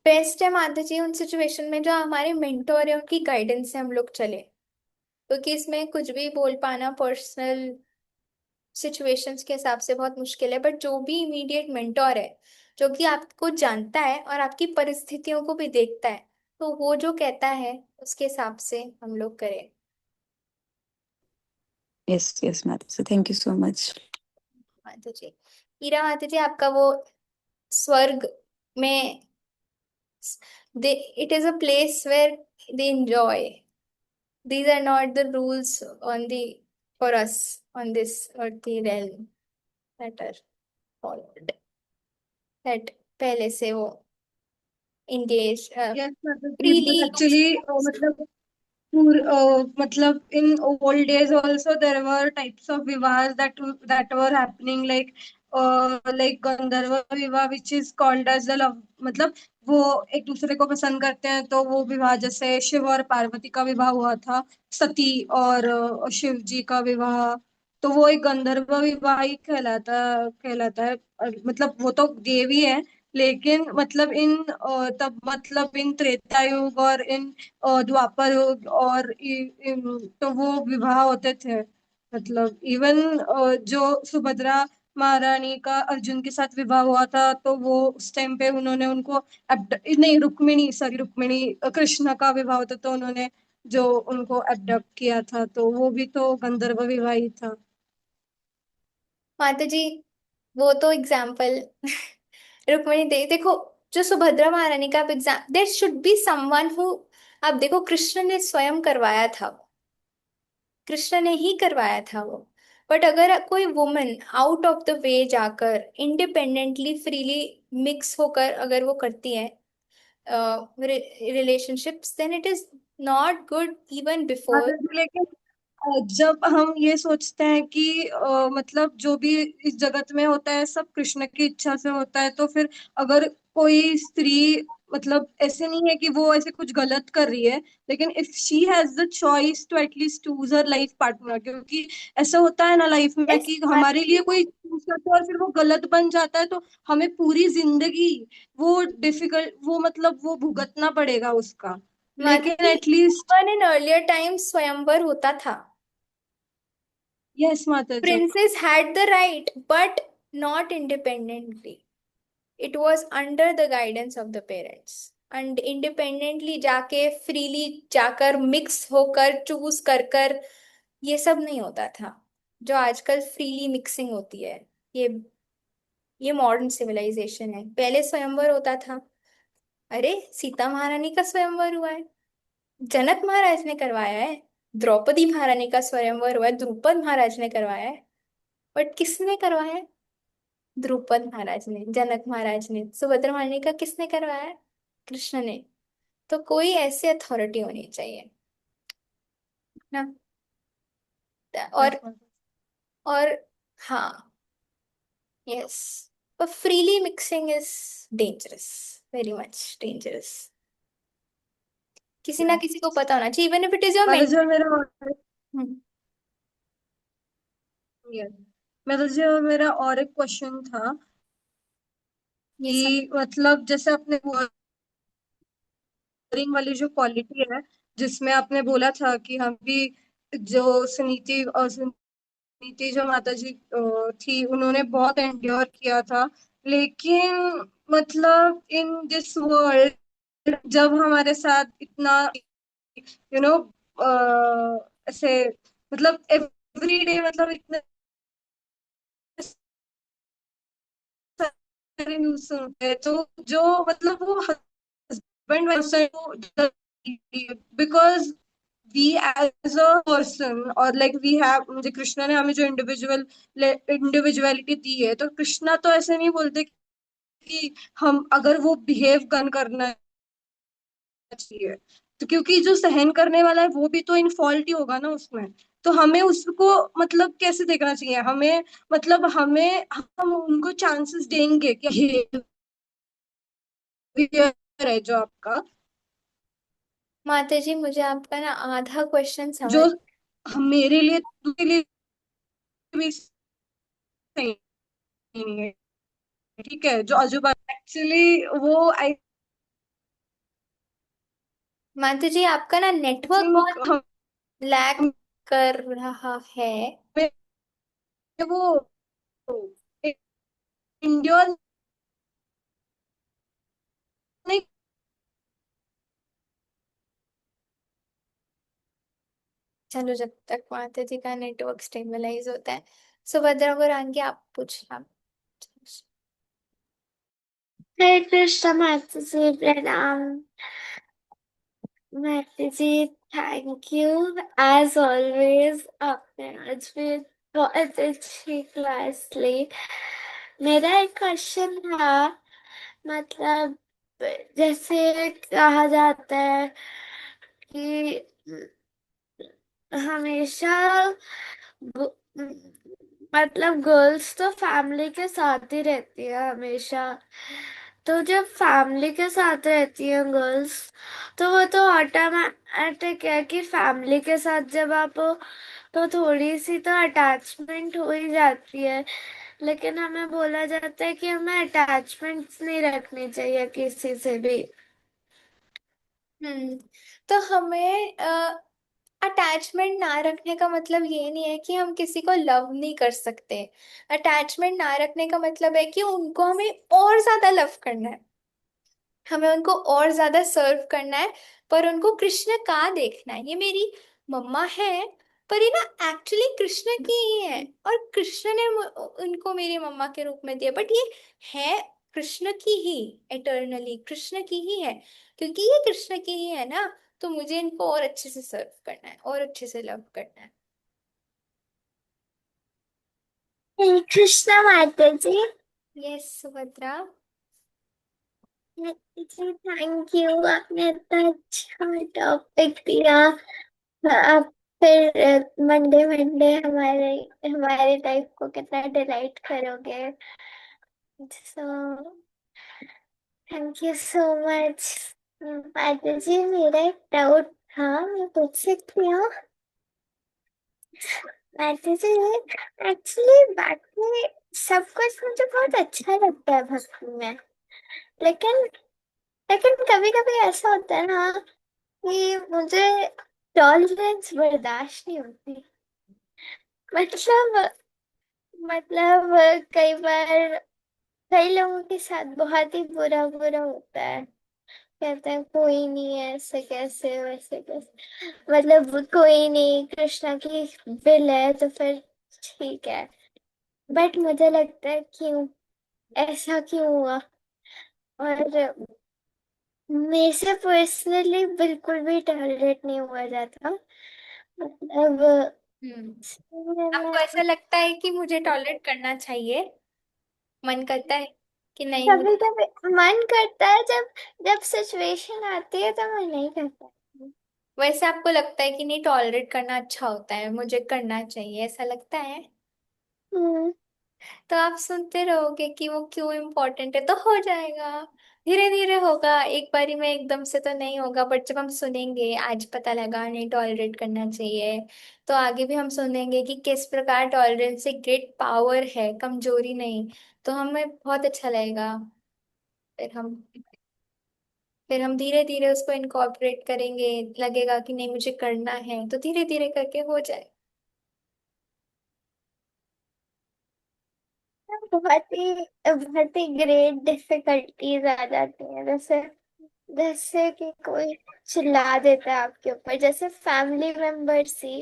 बेस्ट है माता जी उन सिचुएशन में जो हमारे मेंटोर है उनकी गाइडेंस से हम लोग चले, क्योंकि इसमें कुछ भी बोल पाना पर्सनल सिचुएशंस के हिसाब से बहुत मुश्किल है। बट जो भी इमीडिएट मेंटोर है, जो कि आपको जानता है और आपकी परिस्थितियों को भी देखता है, तो वो जो कहता है उसके हिसाब से हम लोग करें। यस यस माता जी, थैंक यू सो मच। माता जी, हीरा माता जी, आपका वो स्वर्ग में, they it is a place where they enjoy. These are not the rules on the for us on this earthly realm that are followed, that पहले से वो engage Yes, Madhuri, but freely actually, मतलब in old days also there were types of vivahs that were happening, like गंधर्व विवाह, which is called as the love, मतलब वो एक दूसरे को पसंद करते हैं तो वो विवाह, जैसे शिव और पार्वती का विवाह हुआ था, सती और शिव जी का विवाह, तो वो एक गंधर्व विवाह ही कहलाता है। मतलब वो तो देवी है, लेकिन मतलब तब मतलब इन त्रेता युग और इन द्वापर युग और तो वो विवाह होते थे। मतलब इवन जो सुभद्रा महारानी का अर्जुन के साथ विवाह हुआ था, तो वो उस टाइम पे उन्होंने उनको नहीं, रुक्मिणी कृष्ण का विवाह होता तो उन्होंने जो उनको अबडक्ट किया था, तो वो भी तो गंधर्व विवाह ही था। माता जी, वो तो एग्जाम्पल रुक्मिणी देवी, देखो, जो सुभद्रा महारानी का exam, there should be someone who, अब देखो कृष्ण ने स्वयं करवाया था, कृष्ण ने ही करवाया था वो। बट अगर कोई woman out of the way जाकर इंडिपेंडेंटली फ्रीली मिक्स होकर अगर वो करती है relationships, then it is not good even हाँ, before. लेकिन जब हम ये सोचते हैं कि मतलब जो भी इस जगत में होता है सब कृष्ण की इच्छा से होता है, तो फिर अगर कोई स्त्री, मतलब ऐसे नहीं है कि वो ऐसे कुछ गलत कर रही है, लेकिन if she has the choice to at least choose her life partner, क्योंकि ऐसा होता है ना लाइफ में Yes, कि हमारे लिए कोई चूज करता है और फिर वो गलत बन जाता है, तो हमें पूरी जिंदगी वो डिफिकल्ट, वो मतलब वो भुगतना पड़ेगा उसका। माता लेकिन जी, at least, even in earlier times स्वयंवर होता था। यस माता जी। Princess had the right, but not independently. It was under the guidance of the parents. And independently जाके freely जाकर mix होकर चूज कर कर ये सब नहीं होता था, जो आजकल फ्रीली मिक्सिंग होती है। ये ये मॉडर्न सिविलाइजेशन है। पहले स्वयंवर होता था, अरे सीता महारानी का स्वयंवर हुआ है, जनक महाराज ने करवाया है। द्रौपदी महारानी का स्वयंवर हुआ है, द्रुपद महाराज ने करवाया है। बट किसने करवाया है? द्रुपद महाराज ने, जनक महाराज ने। सुभद्रा महारानी का किसने करवाया है? कृष्ण ने। तो कोई ऐसी अथॉरिटी होनी चाहिए ना। यस और और हाँ, yes, but freely mixing is dangerous, very much dangerous। किसी ना किसी को पता होना चाहिए, even if it is your माता जी, mentor। और मेरा हम्म। yes, मतलब जो मेरा और एक क्वेश्चन था ये सब। कि मतलब जैसे आपने बोरिंग वाली जो क्वालिटी है, जिसमें आपने बोला था कि हम भी जो सुनीति जो माता जी थी, उन्होंने बहुत एंड्योर किया था। लेकिन मतलब इन दिस वर्ल्ड जब हमारे साथ इतना यू नो ऐसे मतलब एवरी डे मतलब इतने सारे न्यूज सुनते हैं, तो जो मतलब वो husband because we as a person और लाइक वी हैव, मुझे कृष्णा ने हमें जो इंडिविजुअलिटी दी है, तो कृष्णा तो ऐसे नहीं बोलते कि हम अगर वो बिहेव गन करना चाहिए, तो क्योंकि जो सहन करने वाला है वो भी तो इन फॉल्ट ही होगा ना उसमें। तो हमें उसको मतलब कैसे देखना चाहिए, हमें मतलब हमें हम उनको चांसेस देंगे कि बिहेवियर है जो आपका, माता जी मुझे आपका ना आधा क्वेश्चन जो समझ। मेरे लिए दूसरे लिए भी सही नहीं है, ठीक है, जो अजूबा एक्चुअली वो आई माता जी आपका ना नेटवर्क थिंक बहुत लैग कर रहा है। हमें वो इंडियन नहीं। चलो जब तक माता जी का नेटवर्क स्टेबलाइज होता है। सुभद्रा को आगे आप पूछ आप। हरे कृष्ण माता जी प्रणाम। माता जी थैंक यू एज ऑलवेज, आपने आज भी बहुत अच्छी क्लास ली। मेरा एक क्वेश्चन था, मतलब जैसे कहा जाता है कि हमेशा गु- मतलब गर्ल्स तो फैमिली के साथ ही रहती है हमेशा। तो जब फैमिली के साथ रहती है गर्ल्स, तो वो तो ऑटोमेटिक है कि फैमिली के साथ जब आप हो तो थोड़ी सी तो अटैचमेंट हो ही जाती है। लेकिन हमें बोला जाता है कि हमें अटैचमेंट्स नहीं रखनी चाहिए किसी से भी। हम्म। तो हमें अटैचमेंट ना रखने का मतलब ये नहीं है कि हम किसी को लव नहीं कर सकते। अटैचमेंट ना रखने का मतलब है कि उनको हमें और ज्यादा लव करना है, हमें उनको और ज्यादा सर्व करना है। पर उनको कृष्ण का देखना है, ये मेरी मम्मा है पर ये ना एक्चुअली कृष्ण की ही है, और कृष्ण ने उनको मेरी मम्मा के रूप में दिया, बट ये है कृष्ण की ही, एटर्नली कृष्ण की ही है। क्योंकि ये कृष्ण की ही है ना, तो मुझे इनको और अच्छे से सर्व करना है और अच्छे से लव करना है। हरे कृष्ण माता जी। यस सुभद्रा। जी थैंक यू, आपने इतना अच्छा टॉपिक दिया। आप फिर मंडे मंडे हमारे हमारे लाइफ को कितना डिलाइट करोगे। So thank you so much. माता जी मेरा एक डाउट था, मैं पूछ सकती हूँ? माता जी एक्चुअली बाकी सब कुछ मुझे बहुत अच्छा लगता है भक्ति में, लेकिन लेकिन कभी कभी ऐसा होता है ना कि मुझे टॉलरेंस बर्दाश्त नहीं होती। मतलब मतलब कई बार कई लोगों के साथ बहुत ही बुरा बुरा होता है, कहते हैं कोई नहीं है, ऐसे कैसे वैसे कैसे, मतलब कोई नहीं, कृष्णा की विल है तो फिर ठीक है। बट मुझे लगता है क्यों, ऐसा क्यों हुआ? और मेरे से पर्सनली बिल्कुल भी टॉलरेट नहीं हुआ जाता, मतलब हम्म। आपको ऐसा मैं लगता है कि मुझे टॉलरेट करना चाहिए? मन करता है कि नहीं कभी मुझे? कभी मन करता है, जब जब सिचुएशन आती है तो मैं नहीं करता। वैसे आपको लगता है कि नहीं टॉलरेट करना अच्छा होता है, मुझे करना चाहिए, ऐसा लगता है? हम्म। तो आप सुनते रहोगे कि वो क्यों इम्पोर्टेंट है तो हो जाएगा। धीरे धीरे होगा, एक बारी में एकदम से तो नहीं होगा, बट जब हम सुनेंगे आज पता लगा नहीं टॉलरेट करना चाहिए, तो आगे भी हम सुनेंगे कि किस प्रकार टॉलरेंस एक ग्रेट पावर है, कमजोरी नहीं। तो हमें बहुत अच्छा लगेगा। फिर हम फिर हम धीरे धीरे उसको इनकॉर्पोरेट करेंगे। लगेगा कि नहीं मुझे करना है, तो धीरे धीरे करके हो जाए। बहुत ही ग्रेट डिफिकल्टीज आ जाती हैं, जैसे जैसे कि कोई चिल्ला देता है आपके ऊपर, जैसे फैमिली मेंबर्स ही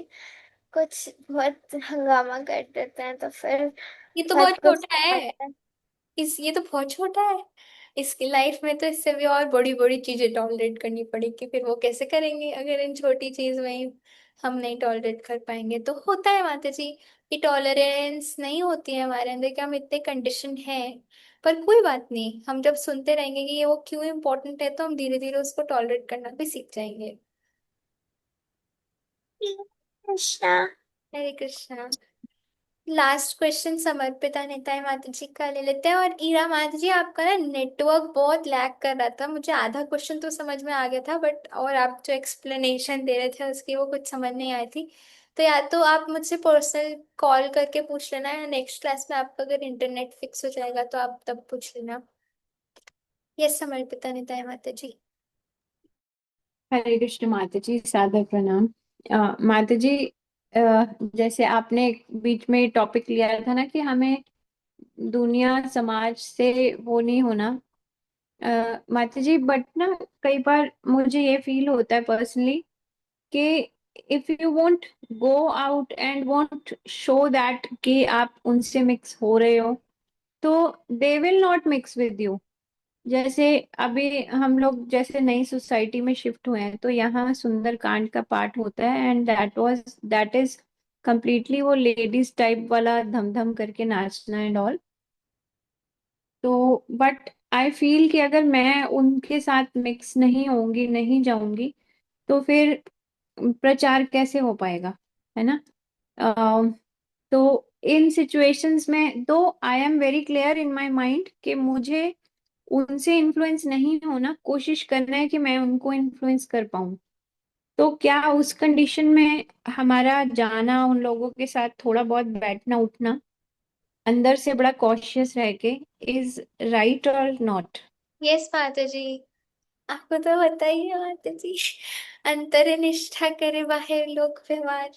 कुछ बहुत हंगामा कर देते हैं, तो फिर ये तो बहुत बहुत छोटा गुस्सा है। आता है। ये तो बहुत छोटा है। इसकी लाइफ में तो इससे भी और बड़ी बड़ी चीजें टॉलरेट करनी पड़ेगी, फिर वो कैसे करेंगे अगर इन छोटी चीज में ही हम नहीं टॉलरेट कर पाएंगे। तो होता है माता जी कि टॉलरेंस नहीं होती है हमारे अंदर, कि हम इतने कंडीशन है। पर कोई बात नहीं, हम जब सुनते रहेंगे कि ये वो क्यों इम्पोर्टेंट है, तो हम धीरे धीरे उसको टॉलरेट करना भी सीख जाएंगे। कृष्णा। हरे कृष्णा। लास्ट क्वेश्चन समर्पिता नेताए माता जी का ले लेते हैं। और ईरा माता जी, आपका ना नेटवर्क बहुत लैग कर रहा था, मुझे आधा क्वेश्चन तो समझ में आ गया था, बट और आप जो एक्सप्लेनेशन दे रहे थे उसकी वो कुछ समझ नहीं आई थी। तो या तो आप मुझसे पर्सनल कॉल करके पूछ लेना, या नेक्स्ट क्लास में आपका अगर इंटरनेट फिक्स हो जाएगा तो आप तब पूछ लेना। यस समर्पिता नेताए माता जी। हरे कृष्ण माता जी, सादर प्रणाम। माता जी, जैसे आपने बीच में टॉपिक लिया था ना कि हमें दुनिया समाज से वो नहीं होना। माता जी, बट ना कई बार मुझे ये फील होता है पर्सनली कि if you want go out and want show that कि आप उनसे मिक्स हो रहे हो, तो they will not mix with you. जैसे अभी हम लोग जैसे नई सोसाइटी में शिफ्ट हुए हैं, तो यहाँ सुंदरकांड का पाठ होता है, एंड दैट इज कंप्लीटली वो लेडीज टाइप वाला धम धम करके नाचना एंड ऑल। तो बट आई फील कि अगर मैं उनके साथ मिक्स नहीं होंगी, नहीं जाऊंगी, तो फिर प्रचार कैसे हो पाएगा, है ना। अम, तो इन सिचुएशंस में दो I am very clear in my mind कि मुझे उनसे इन्फ्लुएंस नहीं होना, कोशिश करना है कि मैं उनको इन्फ्लुएंस कर पाऊं। तो क्या उस कंडीशन में हमारा जाना, उन लोगों के साथ थोड़ा बहुत बैठना उठना, अंदर से बड़ा कॉशियस रह के, इज राइट और नॉट? यस माता जी, आपको तो पता ही है माता जी, अंतर निष्ठा करे बाहर लोक व्यवहार।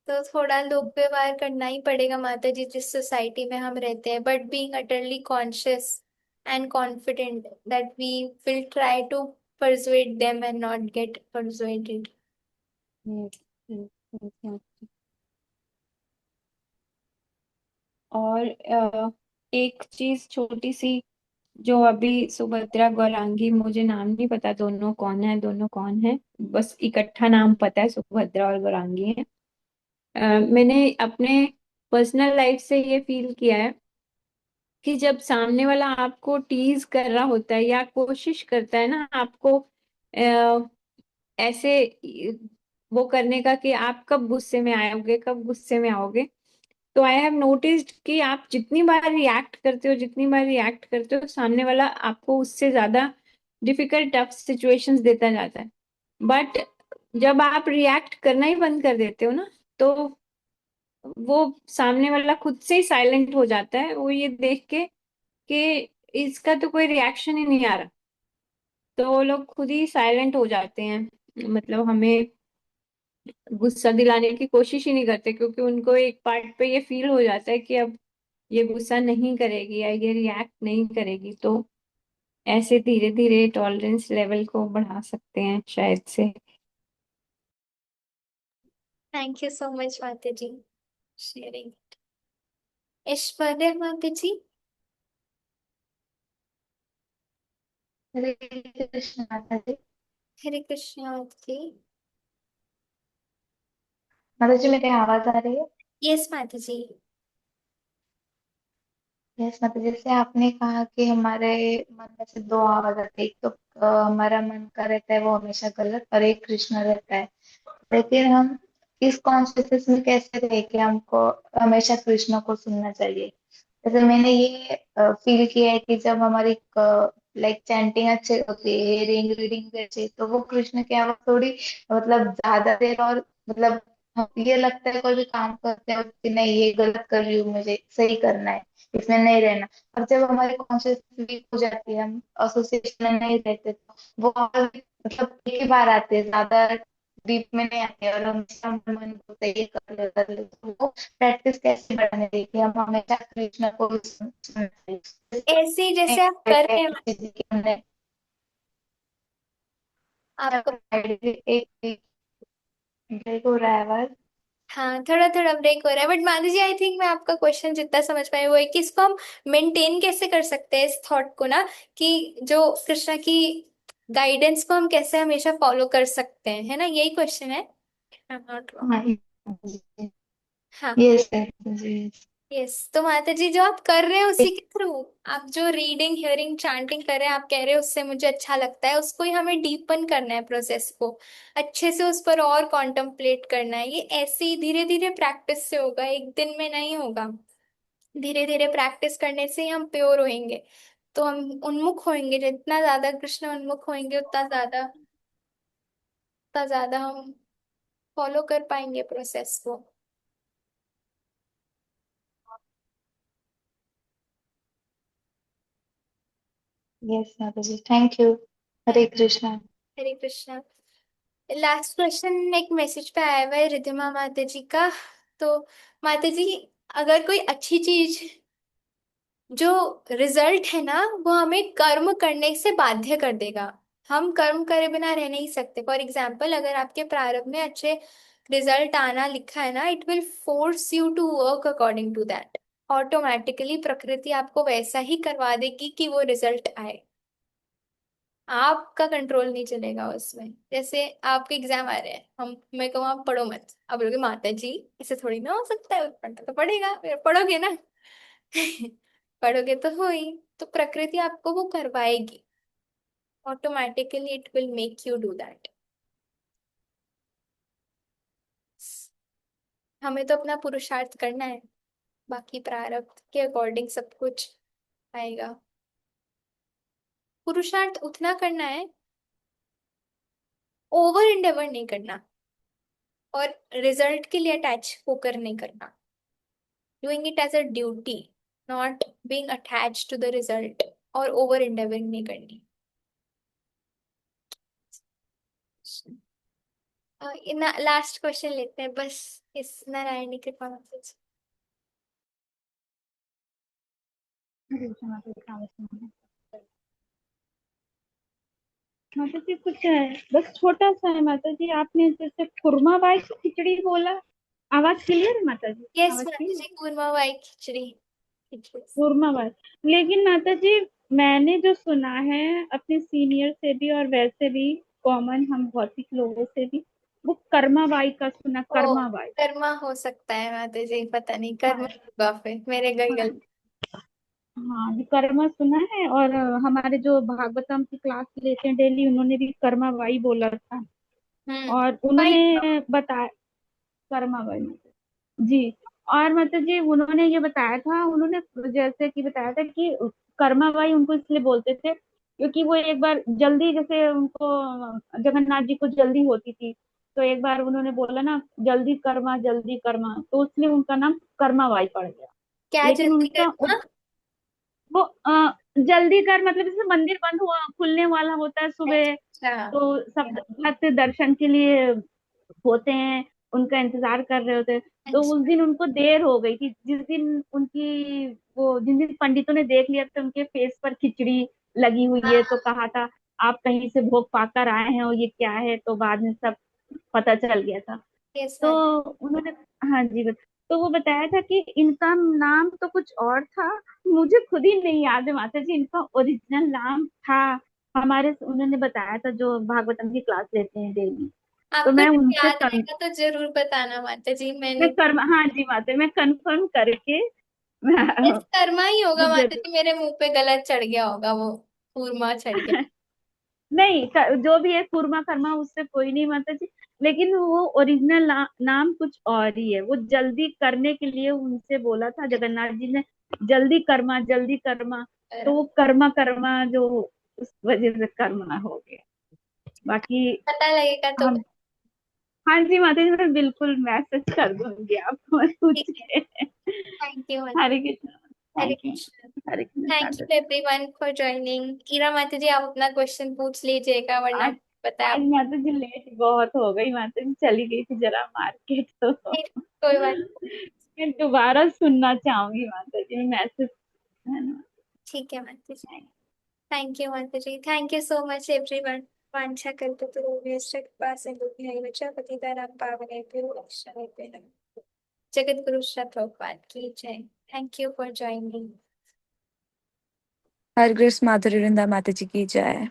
तो थोड़ा लोक व्यवहार करना ही पड़ेगा माता जी जिस सोसाइटी में हम रहते हैं, but being utterly conscious and confident that we will try to persuade them and not get persuaded. और एक चीज छोटी सी, जो अभी सुभद्रा गौरांगी, मुझे नाम नहीं पता दोनों कौन है, दोनों कौन है, बस इकट्ठा नाम पता है सुभद्रा और गौरांगी है। मैंने अपने पर्सनल लाइफ से ये फील किया है कि जब सामने वाला आपको टीज कर रहा होता है या कोशिश करता है ना आपको ऐसे वो करने का कि आप कब गुस्से में आओगे, कब गुस्से में आओगे, तो आई हैव नोटिस्ड कि आप जितनी बार रिएक्ट करते हो, जितनी बार रिएक्ट करते हो, सामने वाला आपको उससे ज्यादा डिफिकल्ट टफ सिचुएशंस देता जाता है। बट जब आप रिएक्ट करना ही बंद कर देते हो ना, तो वो सामने वाला खुद से ही साइलेंट हो जाता है, वो ये देख के कि इसका तो कोई रिएक्शन ही नहीं आ रहा, तो वो लोग खुद ही साइलेंट हो जाते हैं। मतलब हमें गुस्सा दिलाने की कोशिश ही नहीं करते, क्योंकि उनको एक पार्ट पे ये फील हो जाता है कि अब ये गुस्सा नहीं करेगी या ये रिएक्ट नहीं करेगी, तो ऐसे धीरे धीरे टॉलरेंस लेवल को बढ़ा सकते हैं शायद से। थैंक यू सो मच माता जी शेयरिंग। ऐश्वर्या माता जी। हरे कृष्ण माता जी। हरे कृष्णा माता जी। माता जी, मेरी आवाज आ रही है? यस माता जी। यस माता जी, जैसे आपने कहा कि हमारे मन में से दो आवाज आती है, एक तो हमारा मन का रहता है वो हमेशा गलत, और एक कृष्ण रहता है। लेकिन हम इस कॉन्शियसनेस में कैसे रहे कि हमको हमेशा कृष्ण को सुनना चाहिए? जैसे मैंने ये फील किया है कि जब हमारी लाइक चैंटिंग अच्छी होती है, रीडिंग रीडिंग अच्छी, तो वो कृष्ण की आवाज थोड़ी मतलब ज्यादा देर, और मतलब ये लगता है कोई भी काम करते हैं कि नहीं ये गलत कर रही हूँ, मुझे सही करना है, इसमें नहीं रहना। और जब हमारी कॉन्शियस वीक हो जाती है, हम एसोसिएशन में नहीं रहते, तो वो आवाज मतलब एक ही बार आती है, ज्यादा डीप में नहीं आती है, और हमेशा मन मन होता है ये कर ले, तो वो प्रैक्टिस कैसे बढ़ाने देखिए, हम हमेशा कृष्ण को भी सुनना चाहिए। ऐसे ही जैसे आप कर रहे हैं, आपको एक ब्रेक हो रहा है आवाज। हाँ थोड़ा थोड़ा ब्रेक हो रहा है, but Madhuri ji I think मैं आपका क्वेश्चन जितना समझ पाई वो है कि इसको हम मेंटेन कैसे कर सकते हैं इस थॉट को ना, कि जो कृष्णा की गाइडेंस को हम कैसे हमेशा फॉलो कर सकते हैं, है ना, यही क्वेश्चन है। I am not wrong. हाँ, हाँ। यस जी। यस, तो माता जी जो आप कर रहे हैं उसी के थ्रू, आप जो रीडिंग हियरिंग चांटिंग कर रहे हैं, आप कह रहे हैं उससे मुझे अच्छा लगता है, उसको ही हमें डीपन करना है, प्रोसेस को अच्छे से उस पर और कॉन्टेम्पलेट करना है। ये ऐसे ही धीरे धीरे प्रैक्टिस से होगा, एक दिन में नहीं होगा। धीरे धीरे प्रैक्टिस करने से ही हम प्योर होएंगे, तो हम उन्मुख होएंगे, जितना ज्यादा कृष्ण उन्मुख होंगे उतना ज्यादा हम फॉलो कर पाएंगे प्रोसेस को। यस माता जी, thank you. Hare Krishna. Hare Krishna. Last question एक मैसेज पे आया हुआ है रिधिमा माता जी का। तो माता जी, अगर कोई अच्छी चीज जो रिजल्ट है ना वो हमें कर्म करने से बाध्य कर देगा, हम कर्म करे बिना रह नहीं सकते। फॉर एग्जाम्पल, अगर आपके प्रारब्ध में अच्छे रिजल्ट आना लिखा है ना, it will force you to work according to that. Automatically प्रकृति आपको वैसा ही करवा देगी कि वो रिजल्ट आए, आपका कंट्रोल नहीं चलेगा उसमें। जैसे आपके एग्जाम आ रहे हैं, हम मैं कहूँ आप पढ़ो मत, आप बोलोगे माता जी इसे थोड़ी ना हो सकता है, पढ़ना तो पड़ेगा, फिर पढ़ोगे ना। पढ़ोगे तो हो ही, तो प्रकृति आपको वो करवाएगी, automatically it will make you do that. हमें तो अपना पुरुषार्थ करना है, बाकी प्रारब्ध के अकॉर्डिंग सब कुछ आएगा। पुरुषार्थ उतना करना है, ओवर इंडेवर नहीं करना, और रिजल्ट के लिए अटैच होकर नहीं करना। Doing it as a duty, not being attached to the result, और over endeavoring नहीं करनी। लास्ट क्वेश्चन लेते हैं बस, इस नारायणी कृपा से। माता जी कुछ है, बस छोटा सा है माता जी। आपने जैसे खुरमा बाई की खिचड़ी बोला, आवाज क्लियर है माता जी? यस आवाज माता क्लियर? जी, कूरमा वाई खिचड़ी। खुरमा बाई। लेकिन माता जी मैंने जो सुना है अपने सीनियर से भी और वैसे भी कॉमन हम भौतिक लोगों से भी, वो कर्मा बाई का सुना, ओ, कर्मा बाई। कर्मा हो सकता है माता जी, पता नहीं, कर्मा हाँ होगा फिर, मेरे गई हाँ गलती। हाँ, ये कर्मा सुना है। और हमारे जो भागवतम की क्लास लेते हैं डेली, उन्होंने भी कर्मा बाई बोला था। और भाई, उन्होंने बताया कर्मा बाई, जी। और मतलब जी उन्होंने ये बताया था, उन्होंने जैसे कि बताया था कि कर्मा बाई उनको इसलिए बोलते थे क्योंकि वो एक बार जल्दी, जैसे उनको जगन्नाथ जी को जल्दी होती थी, तो एक बार उन्होंने बोला ना जल्दी कर्मा, तो इसलिए उनका नाम कर्मा बाई पड़ गया। क्या लेकिन जल्दी उनका करना। वो जल्दी कर मतलब जैसे मंदिर बंद हुआ खुलने वाला होता है सुबह, अच्छा तो सब भक्त दर्शन के लिए होते हैं, उनका इंतजार कर रहे होते हैं। तो उस अच्छा। दिन उनको देर हो गई थी, जिस दिन उनकी वो जिन दिन पंडितों ने देख लिया था उनके फेस पर खिचड़ी लगी हुई है, तो हाँ। कहा था आप कहीं से भोग पाकर आए हैं और ये क्या है, तो बाद में सब पता चल गया था। यस तो माता। उन्होंने, हाँ जी तो वो बताया था कि इनका नाम तो कुछ और था, मुझे खुद ही नहीं याद है माता जी इनका ओरिजिनल नाम था। हमारे उन्होंने बताया था जो भागवतम की क्लास लेते हैं डेली, तो आपको मैं जब उनसे याद रहेगा तो जरूर बताना माता जी, मैं मैंने। कर्म, हाँ जी माता, मैं कंफर्म करके मैं यस, कर्मा ही होगा माता जरूर। जी, मेरे मुंह पे गलत चढ़ गया होगा वो, कूरमा चढ़ गया। नहीं जो भी है कुर्मा कर्मा उससे कोई नहीं माता जी, लेकिन वो ओरिजिनल नाम कुछ और ही है। वो जल्दी करने के लिए उनसे बोला था जगन्नाथ जी ने, जल्दी कर्मा, तो वो कर्मा कर्मा जो उस वजह से कर्मा हो गया। बाकी पता लगेगा तो हम, हाँ जी माता जी, मैं बिल्कुल मैसेज कर दूंगी आपको पूछ ठीक के। है। Thank you Hare Krishna, Hare thank you, Krishna. Hare Krishna thank साधक। You everyone for joining. Ira माता जी आप अपना क्वेश्चन पूछ लीजिएगा, वरना आज पता है आज आप माता जी लेट बहुत हो गई, माता जी चली गई थी जरा मार्केट, तो कोई बात नहीं। मैं दोबारा सुनना चाहूंगी माता जी, मैसेज, है ना। ठीक है माता जी। थैंक यू माता जी, thank you so much everyone. वांछा कल्पतरुभ्यश्च कृपा सिन्धुभ्यैव च पतितानां पावनेभ्यो वैष्णवेभ्यो नमः। जगत गुरु श्री प्रभुपाद की जय। Thank you for joining. Hare Krishna Madhuri Vrinda माता जी की जय।